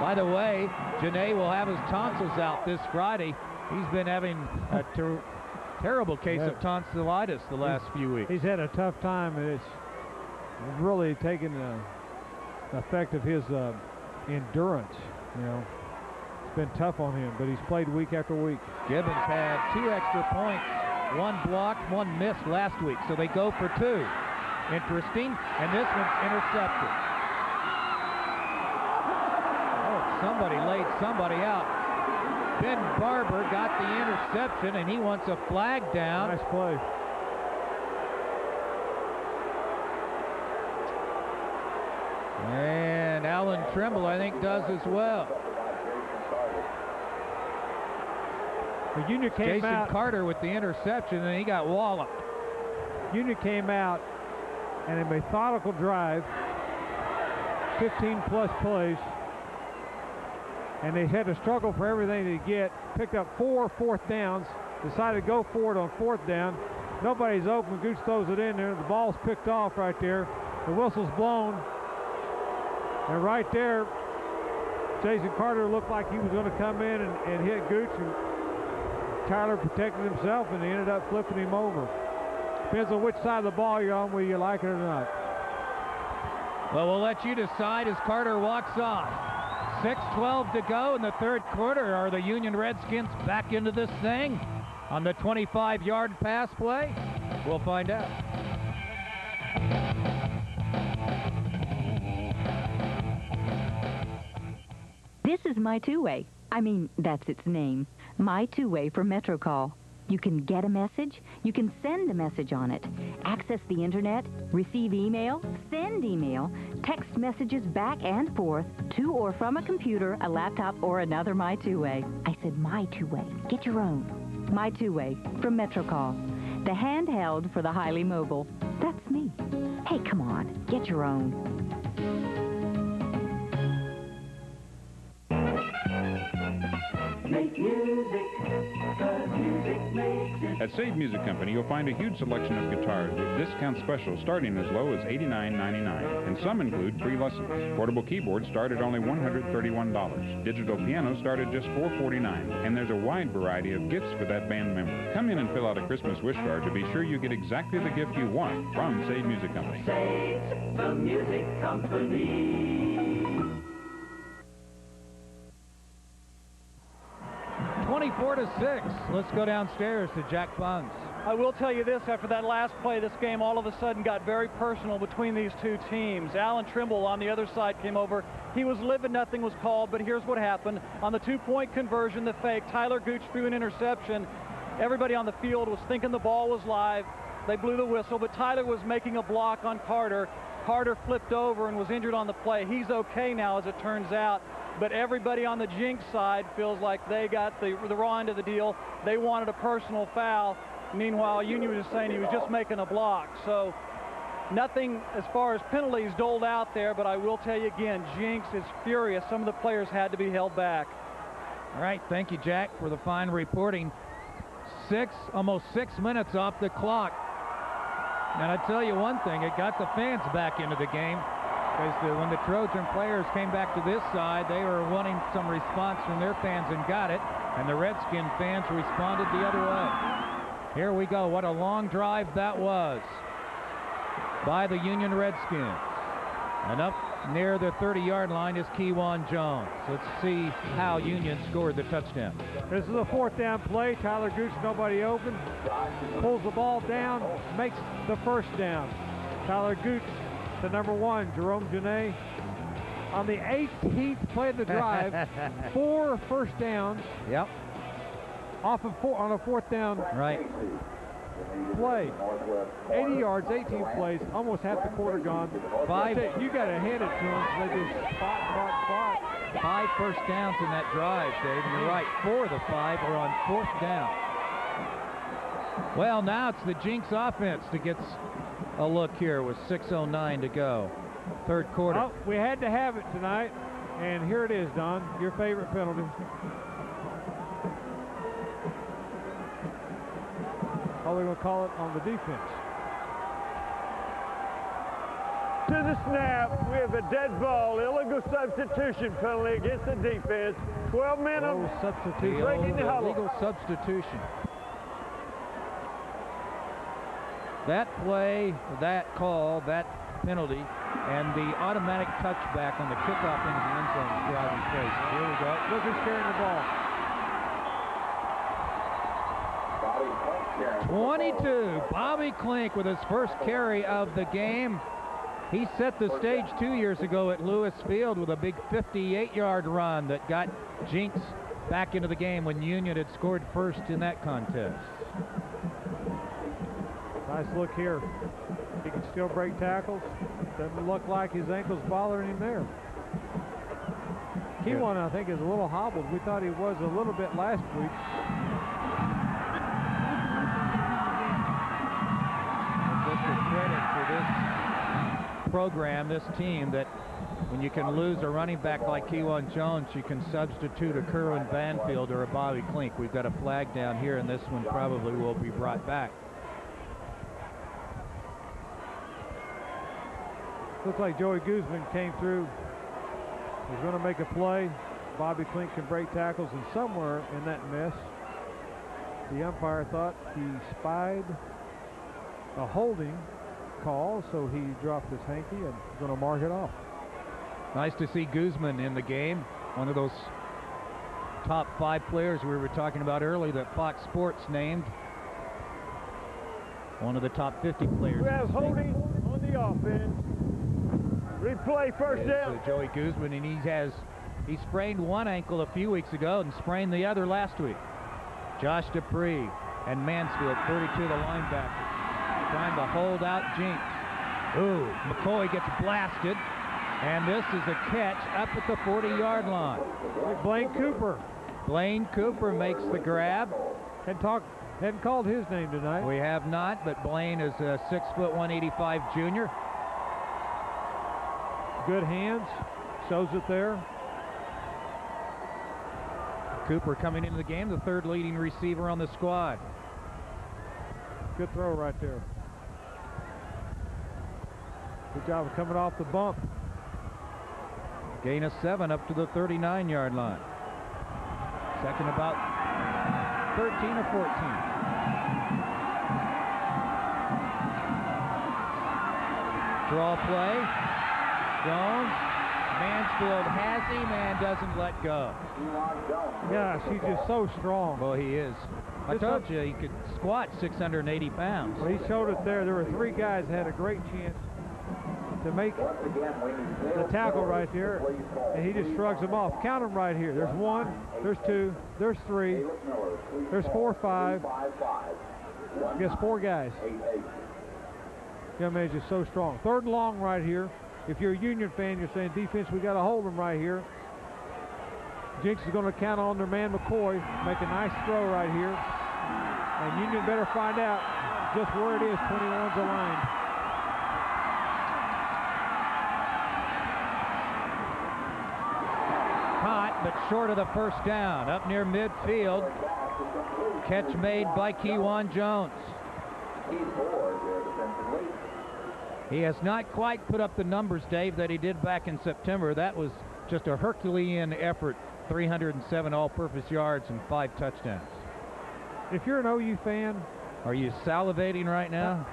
By the way, Janae will have his tonsils out this Friday. He's been having a terrible case of tonsillitis the last few weeks. He's had a tough time, and it's really taken the effect of his endurance. You know, it's been tough on him, but he's played week after week. Gibbons had 2 extra points, 1 blocked, 1 missed last week, so they go for 2. Interesting, and this one's intercepted. Oh, somebody laid somebody out. Ben Barber got the interception, and he wants a flag down. Nice play. And Alan Trimble, I think, does as well. The Union came Jason out. Carter with the interception, and he got walloped. Union came out and a methodical drive, 15-plus plays. And they had to struggle for everything to get. Picked up 4 fourth downs. Decided to go for it on 4th down. Nobody's open. Gooch throws it in there. The ball's picked off right there. The whistle's blown. And right there, Jason Carter looked like he was going to come in and hit Gooch. And Tyler protected himself, and he ended up flipping him over. Depends on which side of the ball you're on, whether you like it or not. Well, we'll let you decide as Carter walks off. 6:12 to go in the 3rd quarter. Are the Union Redskins back into this thing on the 25-yard pass play? We'll find out. This is My Two-Way. I mean, that's its name. My Two-Way from MetroCall. You can get a message. You can send a message on it. Access the internet, receive email, send email, text messages back and forth to or from a computer, a laptop, or another My Two-Way. I said My Two-Way. Get your own. My Two-Way from MetroCall. The handheld for the highly mobile. That's me. Hey, come on. Get your own. Make music, 'cause music makes it. At Save Music Company, you'll find a huge selection of guitars with discount specials starting as low as $89.99, and some include free lessons. Portable keyboards start at only $131. Digital pianos start at just $449, and there's a wide variety of gifts for that band member. Come in and fill out a Christmas wish card to be sure you get exactly the gift you want from Save Music Company. Save the Music Company. 24-6. Let's go downstairs to Jack Bungs. I will tell you this, after that last play, this game all of a sudden got very personal between these two teams. Alan Trimble on the other side came over. He was livid, nothing was called, but here's what happened. On the two-point conversion, the fake, Tyler Gooch threw an interception. Everybody on the field was thinking the ball was live. They blew the whistle, but Tyler was making a block on Carter. Carter flipped over and was injured on the play. He's okay now, as it turns out. But everybody on the Jenks side feels like they got the raw end of the deal. They wanted a personal foul. Meanwhile, Union was saying he was just making a block. So nothing as far as penalties doled out there, but I will tell you again, Jenks is furious. Some of the players had to be held back. All right, thank you, Jack, for the fine reporting. Almost 6 minutes off the clock. And I tell you one thing, it got the fans back into the game, because when the Trojan players came back to this side, they were wanting some response from their fans and got it, and the Redskin fans responded the other way. Here we go. What a long drive that was by the Union Redskins. And up near the 30-yard line is Kewan Jones. Let's see how Union scored the touchdown. This is a fourth down play. Tyler Gooch, nobody open. Pulls the ball down, makes the first down. Tyler Gooch to number 1, Jerome Janae. On the 18th play of the drive, 4 first downs. Yep. Off of on a fourth down right play. 80 yards, 18 plays, almost half the quarter gone. 5. You got to hand it to them. They just spot. 5 first downs in that drive, Dave. And you're right. 4 of the 5 are on fourth down. Well, now it's the Jenks offense that gets a look here with 6:09 to go. Third quarter. Oh, we had to have it tonight. And here it is, Don. Your favorite penalty. How are they going to call it on the defense? To the snap, we have a dead ball, illegal substitution penalty against the defense. 12 men of substitution. Breaking the huddle. Illegal substitution. That play, that call, that penalty, and the automatic touchback on the kickoff into the end zone is driving crazy. Here we go. Look who's carrying the ball. 22, Bobby Klink with his first carry of the game. He set the stage 2 years ago at Lewis Field with a big 58-yard run that got Jenks back into the game when Union had scored first in that contest. Nice look here. He can still break tackles. Doesn't look like his ankle's bothering him there. Kewan, I think, is a little hobbled. We thought he was a little bit last week. Credit for this program, this team, that when you can lose a running back like Kewan Jones, you can substitute a Kerwin Banfield or a Bobby Klink. We've got a flag down here, and this one probably will be brought back. Looks like Joey Guzman came through. He's going to make a play. Bobby Klink can break tackles, and somewhere in that mess, the umpire thought he spied a holding call, so he dropped his hanky and is going to mark it off. Nice to see Guzman in the game, one of those top 5 players we were talking about earlier that Fox Sports named one of the top 50 players. We have holding on the offense. Replay first down. Joey Guzman, and he sprained one ankle a few weeks ago and sprained the other last week. Josh Dupree and Mansfield, 32, the linebacker, trying to hold out Jenks. Ooh, McCoy gets blasted, and this is a catch up at the 40-yard line. Blaine Cooper. Blaine Cooper makes the grab. Hadn't called his name tonight. We have not, but Blaine is a 6'1", 185 junior. Good hands, shows it there. Cooper coming into the game, the 3rd leading receiver on the squad. Good throw right there. Good job of coming off the bump. Gain of 7 up to the 39-yard line. Second about 13 or 14. Draw play. Jones Mansfield has him and doesn't let go. Gosh, he's just so strong. Well, he is. I told you he could squat 680 pounds. Well, he showed it there. There were 3 guys that had a great chance to make the tackle right there, and he just shrugs them off. Count them right here. There's 1, there's 2, there's 3, there's 4, 5. I guess 4 guys. Young man's just so strong. 3rd and long right here. If you're a Union fan, you're saying defense, we got to hold them right here. Jenks is going to count on their man McCoy, make a nice throw right here. And Union better find out just where it is. 21's aligned. Caught, but short of the first down. Up near midfield. Catch made by Kewan Jones. He has not quite put up the numbers, Dave, that he did back in September. That was just a Herculean effort. 307 all-purpose yards and 5 touchdowns. If you're an OU fan, are you salivating right now?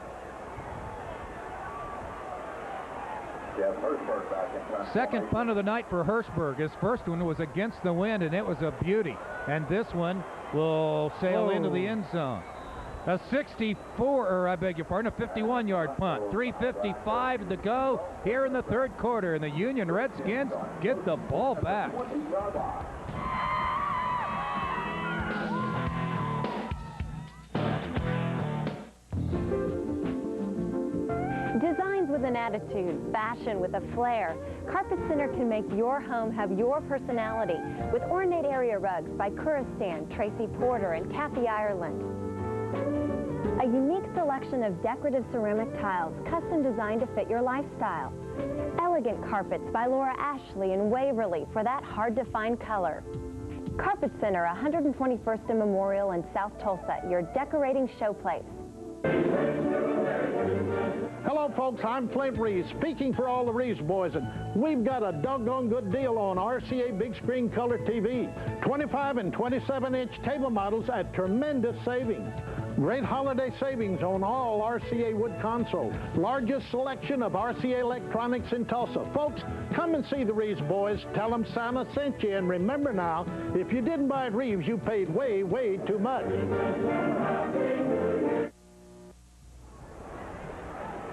Second punt of the night for Hirschberg. His first one was against the wind, and it was a beauty. And this one will sail into the end zone. A 51-yard punt. 3:55 to go here in the 3rd quarter, and the Union Redskins get the ball back. Designs with an attitude, fashion with a flair. Carpet Center can make your home have your personality with ornate area rugs by Kuristan, Tracy Porter, and Kathy Ireland. A unique selection of decorative ceramic tiles, custom designed to fit your lifestyle. Elegant carpets by Laura Ashley in Waverly for that hard-to-find color. Carpet Center, 121st and Memorial in South Tulsa, your decorating showplace. Hello, folks. I'm Flint Reeves, speaking for all the Reeves boys, and we've got a doggone good deal on RCA big screen color TV. 25 and 27-inch table models at tremendous savings. Great holiday savings on all RCA wood consoles. Largest selection of RCA electronics in Tulsa. Folks, come and see the Reeves boys. Tell them Santa sent you. And remember now, if you didn't buy at Reeves, you paid way, way too much.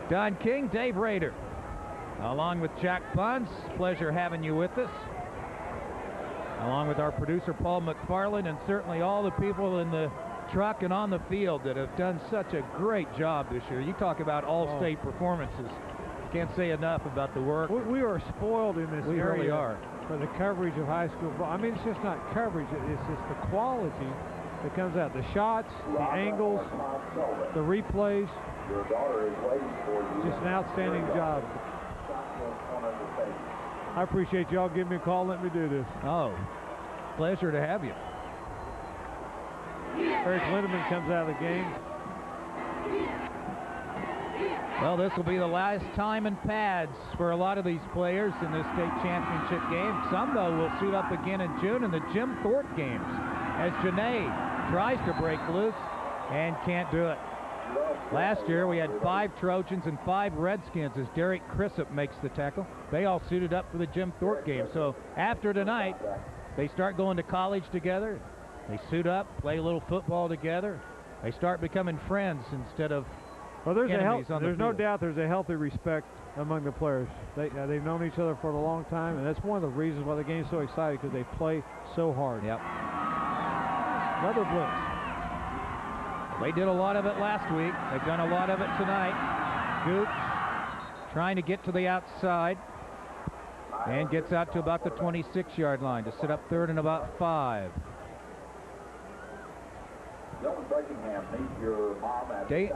Don King, Dave Rader, along with Jack Bunce. Pleasure having you with us. Along with our producer, Paul McFarland, and certainly all the people in the truck and on the field that have done such a great job this year. You talk about all-state performances. Can't say enough about the work. We are spoiled in this area. We really are. For the coverage of high school ball. I mean, it's just not coverage. It's just the quality that comes out. The shots, the angles, the replays. Just an outstanding job. I appreciate y'all giving me a call. Let me do this. Oh, pleasure to have you. Eric Lindemann comes out of the game. Well, this will be the last time in pads for a lot of these players in this state championship game. Some, though, will suit up again in June in the Jim Thorpe games as Janae tries to break loose and can't do it. Last year, we had 5 Trojans and 5 Redskins as Derek Crisp makes the tackle. They all suited up for the Jim Thorpe game. So after tonight, they start going to college together. They suit up, play a little football together. They start becoming friends instead of enemies on the There's no field. doubt there's a healthy respect among the players. They've known each other for a long time, and that's one of the reasons why the game's so exciting, because they play so hard. Yep. Another blitz. They did a lot of it last week. They've done a lot of it tonight. Gooch trying to get to the outside and gets out to about the 26-yard line to set up 3rd and about 5.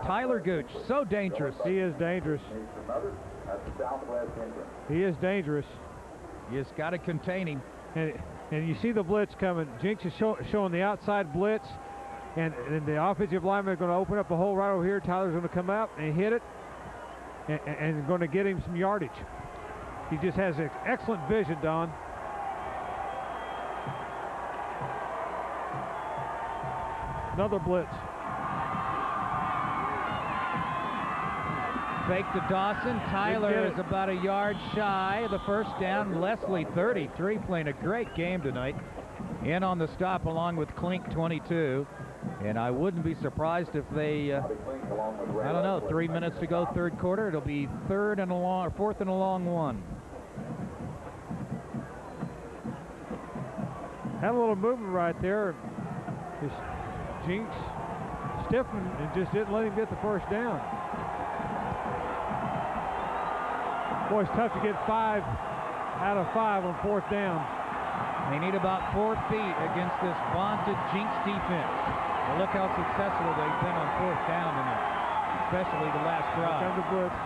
Tyler Gooch, so dangerous. He is dangerous. He is dangerous. You just got to contain him. And you see the blitz coming. Jenks is showing the outside blitz, and the offensive lineman are going to open up a hole right over here. Tyler's going to come out and hit it, and going to get him some yardage. He just has excellent vision, Don. Another blitz. Fake to Dawson. Tyler is about a yard shy of the first down. Leslie, 33, playing a great game tonight. In on the stop along with Klink, 22. And I wouldn't be surprised if they, I don't know, 3 minutes to go, third quarter. It'll be fourth and a long one. Had a little movement right there. Just Jenks stiffened and just didn't let him get the first down. Boy, it's tough to get 5 out of 5 on fourth down. They need about 4 feet against this vaunted Jenks defense. Well, look how successful they've been on fourth down tonight, especially the last drive. Here comes the blitz.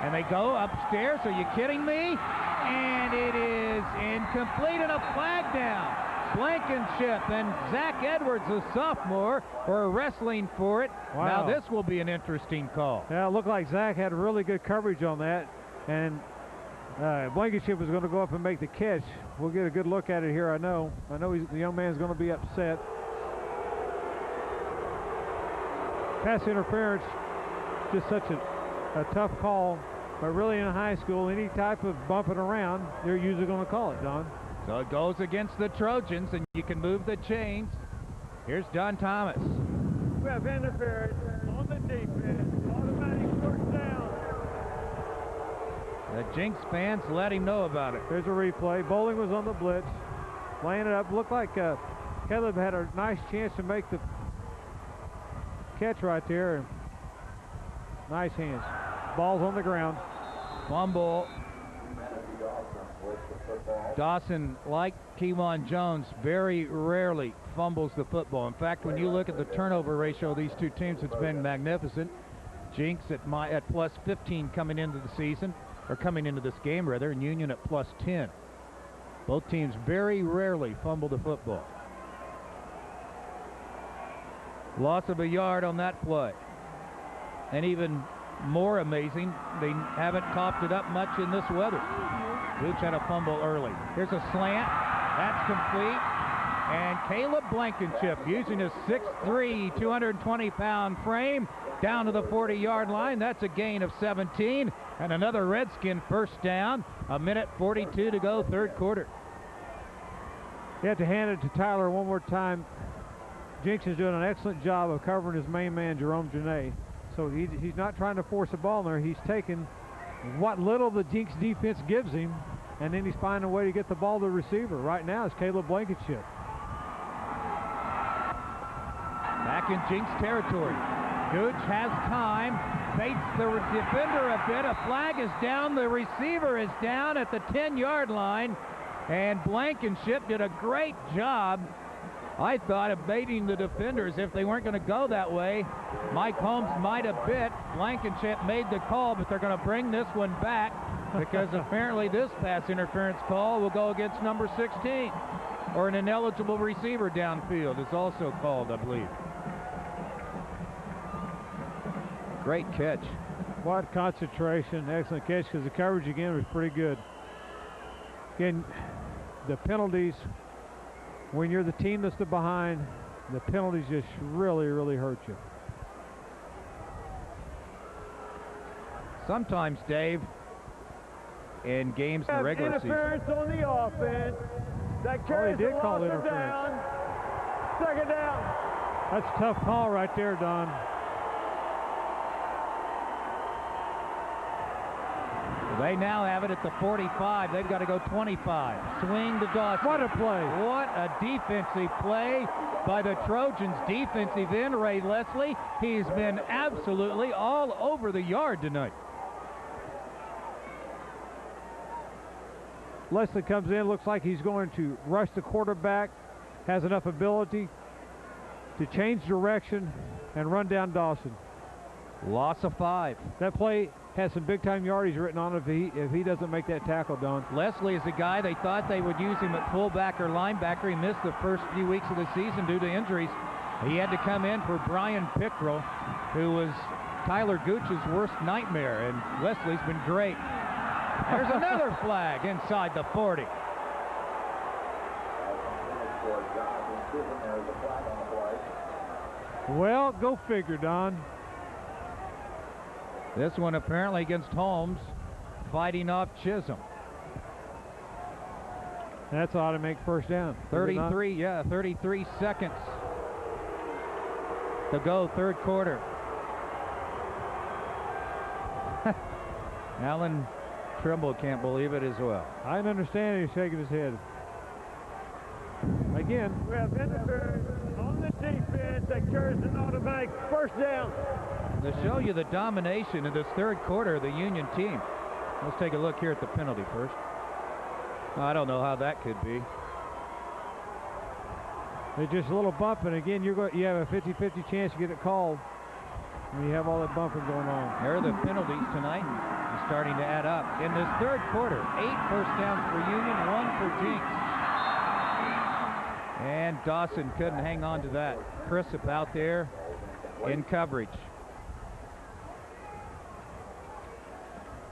And they go upstairs. Are you kidding me? And it is incomplete and a flag down. Blankenship and Zach Edwards, a sophomore, were wrestling for it. Wow. Now this will be an interesting call. Yeah, it looked like Zach had really good coverage on that, and Blankenship was going to go up and make the catch. We'll get a good look at it here, I know. The young man's going to be upset. Pass interference, just such a tough call, but really in high school, any type of bumping around, they're usually going to call it, Don. So it goes against the Trojans, and you can move the chains. Here's Don Thomas. We have interference on the defense. Automatic first down. The Jenks fans let him know about it. There's a replay. Bowling was on the blitz. Laying it up. Looked like Caleb had a nice chance to make the catch right there. Nice hands. Ball's on the ground. Fumble. Dawson, like Kewan Jones, very rarely fumbles the football. In fact, when you look at the turnover ratio of these two teams, it's been magnificent. Jenks at plus 15 coming into the season, or coming into this game rather, and Union at plus 10. Both teams very rarely fumble the football. Loss of a yard on that play. And even more amazing, they haven't coughed it up much in this weather. Gooch had a fumble early. Here's a slant. That's complete. And Caleb Blankenship, using his 6'3", 220-pound frame, down to the 40-yard line. That's a gain of 17. And another Redskin first down. 1:42 to go, third quarter. You have to hand it to Tyler one more time. Jenks is doing an excellent job of covering his main man, Jerome Janae. So he's not trying to force a ball in there. He's taking what little the Jenks defense gives him, and then he's finding a way to get the ball to the receiver. Right now it's Caleb Blankenship. Back in Jenks territory. Gooch has time, baits the defender a bit. A flag is down. The receiver is down at the 10-yard line, and Blankenship did a great job, I thought, of baiting the defenders if they weren't going to go that way. Mike Holmes might have bit. Blankenship made the call, but they're going to bring this one back because apparently this pass interference call will go against number 16, or an ineligible receiver downfield is also called, I believe. Great catch. What concentration, excellent catch, because the coverage again was pretty good. Again, the penalties, when you're the team that's behind, the penalties just really, really hurt you. Sometimes, Dave, in games in the regular season. Interference on the offense. That carries they did the call loss interference. down. Second down. That's a tough call right there, Don. They now have it at the 45. They've got to go 25. Swing to Dawson. What a play. What a defensive play by the Trojans defensive end, Ray Leslie. He's been absolutely all over the yard tonight. Leslie comes in, looks like he's going to rush the quarterback, has enough ability to change direction and run down Dawson. Loss of 5. That play has some big-time yardage written on it if he doesn't make that tackle, Don. Leslie is a guy they thought they would use him at fullback or linebacker. He missed the first few weeks of the season due to injuries. He had to come in for Brian Pickrell, who was Tyler Gooch's worst nightmare, and Leslie's been great. There's another flag inside the 40. Well, go figure, Don. This one apparently against Holmes, fighting off Chisholm. That's ought to make first down. 33 seconds to go, third quarter. Alan Trimble can't believe it as well. I can understand he's shaking his head. Again, we have interference on the defense that carries an automatic first down. To show you the domination in this third quarter of the Union team. Let's take a look here at the penalty first. I don't know how that could be. It's just a little bumping. Again, you have a 50-50 chance to get it called when you have all that bumping going on. There are the penalties tonight. It's starting to add up. In this third quarter, 8 first downs for Union, 1 for Jenks. And Dawson couldn't hang on to that. Crisp out there in coverage.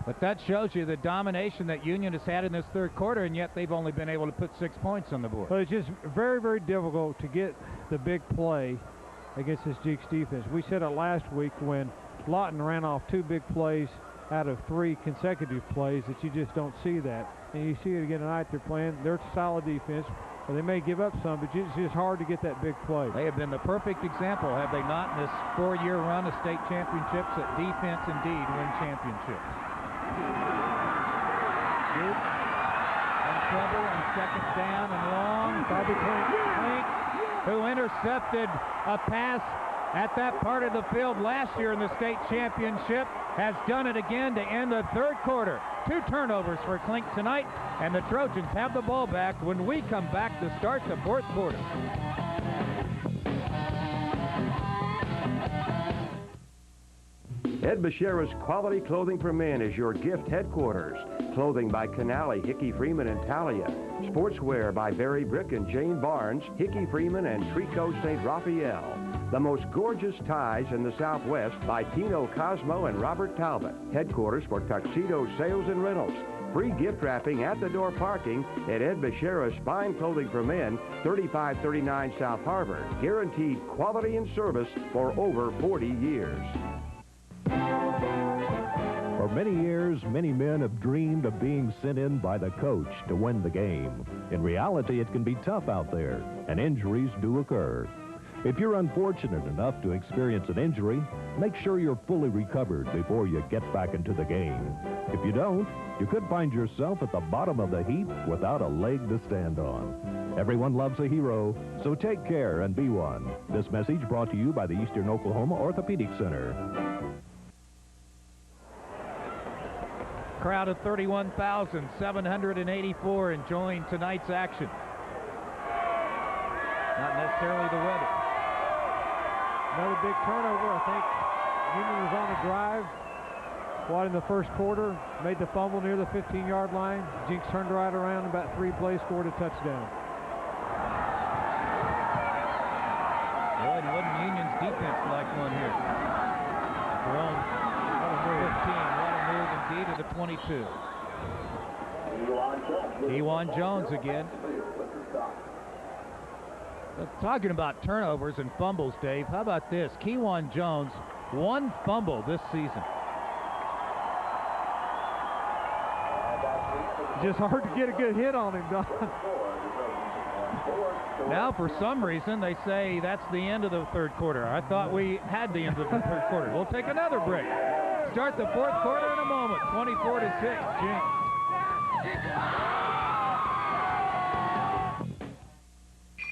But that shows you the domination that Union has had in this third quarter, and yet they've only been able to put 6 points on the board. But it's just very, very difficult to get the big play against this Jenks defense. We said it last week when Lawton ran off 2 big plays out of 3 consecutive plays that you just don't see that. And you see it again tonight. They're playing their solid defense. Well, they may give up some, but it's just hard to get that big play. They have been the perfect example, have they not, in this 4-year run of state championships, that defense indeed win championships. Good. And trouble and second down and long. Bobby Klink, who intercepted a pass at that part of the field last year in the state championship, has done it again to end the third quarter. 2 turnovers for Klink tonight, and the Trojans have the ball back when we come back to start the fourth quarter. Ed Bashira's Quality Clothing for Men is your gift headquarters. Clothing by Canale, Hickey Freeman, and Talia. Sportswear by Barry Brick and Jane Barnes, Hickey Freeman, and Trico St. Raphael. The most gorgeous ties in the Southwest by Tino Cosmo and Robert Talbot. Headquarters for tuxedo sales and rentals. Free gift wrapping at the door parking at Ed Bashira's Fine Clothing for Men, 3539 South Harbor. Guaranteed quality and service for over 40 years. For many years, many men have dreamed of being sent in by the coach to win the game. In reality, it can be tough out there, and injuries do occur. If you're unfortunate enough to experience an injury, make sure you're fully recovered before you get back into the game. If you don't, you could find yourself at the bottom of the heap without a leg to stand on. Everyone loves a hero, so take care and be one. This message brought to you by the Eastern Oklahoma Orthopedic Center. Crowd of 31,784 enjoying tonight's action. Not necessarily the weather. Another big turnover. I think Union was on a drive. In the first quarter, made the fumble near the 15-yard line. Jenks turned right around, about 3 plays, scored a touchdown. Boy, wasn't Union's defense like one here. From 15, what a move indeed to the 22. Ewan Jones again. Talking about turnovers and fumbles, Dave, how about this? Kewan Jones, 1 fumble this season. Just hard to get a good hit on him, Don. Now, for some reason, they say that's the end of the third quarter. I thought we had the end of the third quarter. We'll take another break. Start the fourth quarter in a moment. 24-6, Jenks.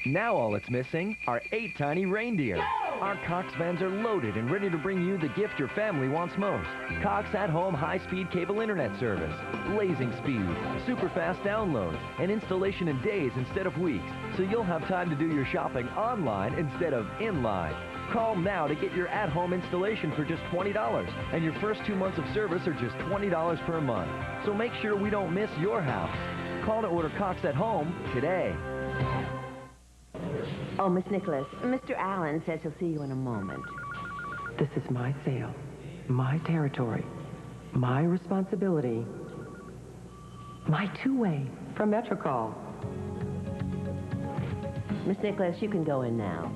Now all it's missing are 8 tiny reindeer. Our Cox vans are loaded and ready to bring you the gift your family wants most. Cox at-home high-speed cable internet service, blazing speed, super fast download, and installation in days instead of weeks, so you'll have time to do your shopping online instead of in line. Call now to get your at-home installation for just $20, and your first 2 months of service are just $20 per month. So make sure we don't miss your house. Call to order Cox at home today. Oh, Miss Nicholas, Mr. Allen says he'll see you in a moment. This is my sale, my territory, my responsibility, my two-way from Metrocall. Miss Nicholas, you can go in now.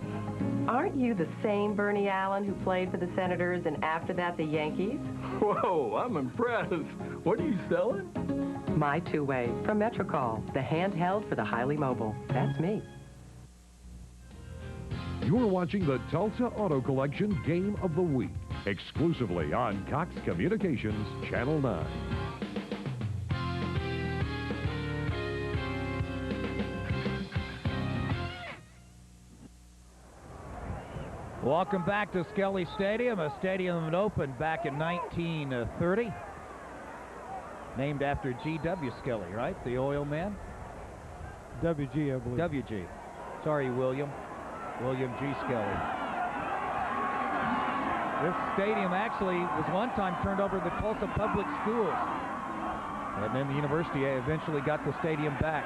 Aren't you the same Bernie Allen who played for the Senators and after that the Yankees? Whoa, I'm impressed. What are you selling? My two-way from Metrocall, the handheld for the highly mobile. That's me. You're watching the Tulsa Auto Collection Game of the Week, exclusively on Cox Communications Channel 9. Welcome back to Skelly Stadium, a stadium that opened back in 1930. Named after G.W. Skelly, right? The oil man? W.G., I believe. W.G. Sorry, William. William G. Skelly. This stadium actually was one time turned over to the Tulsa Public Schools. And then the university eventually got the stadium back.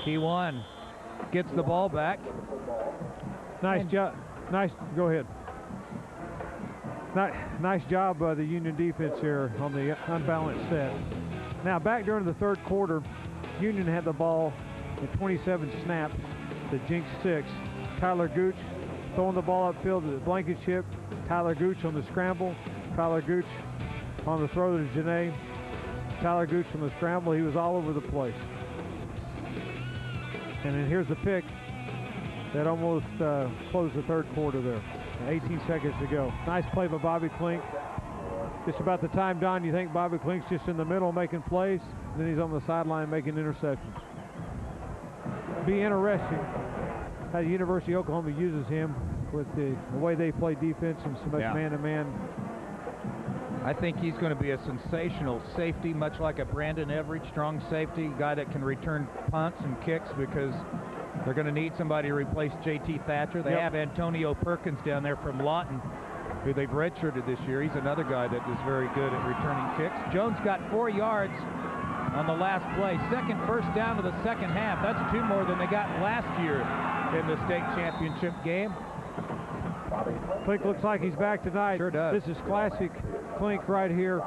T1 gets the ball back. Nice job. Go ahead. Nice job by the Union defense here on the unbalanced set. Now back during the third quarter, Union had the ball at 27 snaps to Jenks 6. Tyler Gooch throwing the ball upfield to the Blankenship. Tyler Gooch on the scramble. Tyler Gooch on the throw to Janae. Tyler Gooch on the scramble. He was all over the place. And then here's the pick that almost closed the third quarter there. 18 seconds to go. Nice play by Bobby Klink. Just about the time, Don, you think Bobby Klink's just in the middle making plays, then he's on the sideline making interceptions. Be interesting how the University of Oklahoma uses him with the way they play defense and so much man-to-man. I think he's going to be a sensational safety, much like a Brandon Everett, strong safety, guy that can return punts and kicks because they're going to need somebody to replace J.T. Thatcher. They have Antonio Perkins down there from Lawton, who they've redshirted this year. He's another guy that is very good at returning kicks. Jones got 4 yards on the last play. Second first down of the second half. That's 2 more than they got last year in the state championship game. Klink looks like he's back tonight. Sure does. This is classic Klink right here,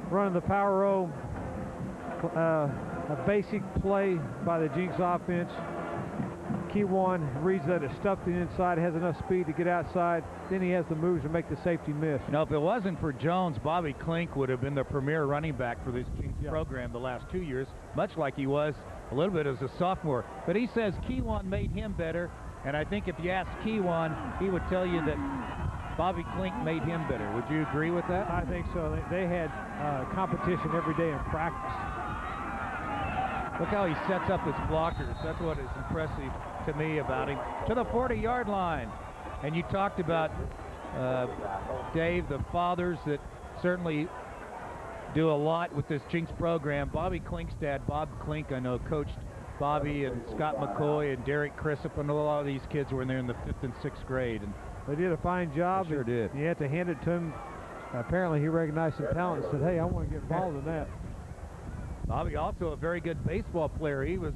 running the power row. A basic play by the Jenks offense. Key one reads that it's stuffed to the inside, has enough speed to get outside. Then he has the moves to make the safety miss. Now, if it wasn't for Jones, Bobby Klink would have been the premier running back for this Jenks program the last 2 years, much like he was a little bit as a sophomore. But he says Keywan made him better, and I think if you ask Keywan, he would tell you that Bobby Klink made him better. Would you agree with that? I think so. They had competition every day in practice. Look how he sets up his blockers. That's what is impressive to me about him. To the 40-yard line. And you talked about, Dave, the fathers that certainly do a lot with this Jenks program. Bobby Klink's dad, Bob Klink, I know, coached Bobby and Scott McCoy and Derek Crisp, and a lot of these kids were in there in the 5th and 6th grade. And they did a fine job. They sure did. You had to hand it to him. Apparently he recognized some talent and said, hey, I want to get involved in that. Bobby also a very good baseball player. He was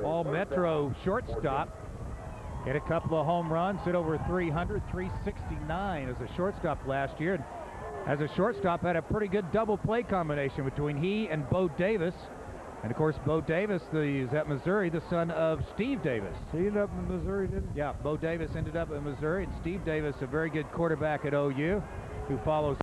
all Metro shortstop. Hit a couple of home runs, hit over 300, 369 as a shortstop last year. And as a shortstop, had a pretty good double play combination between he and Bo Davis. And of course, Bo Davis is at Missouri, the son of Steve Davis. He ended up in Missouri, didn't he? Yeah, Bo Davis ended up in Missouri, and Steve Davis, a very good quarterback at OU, who follows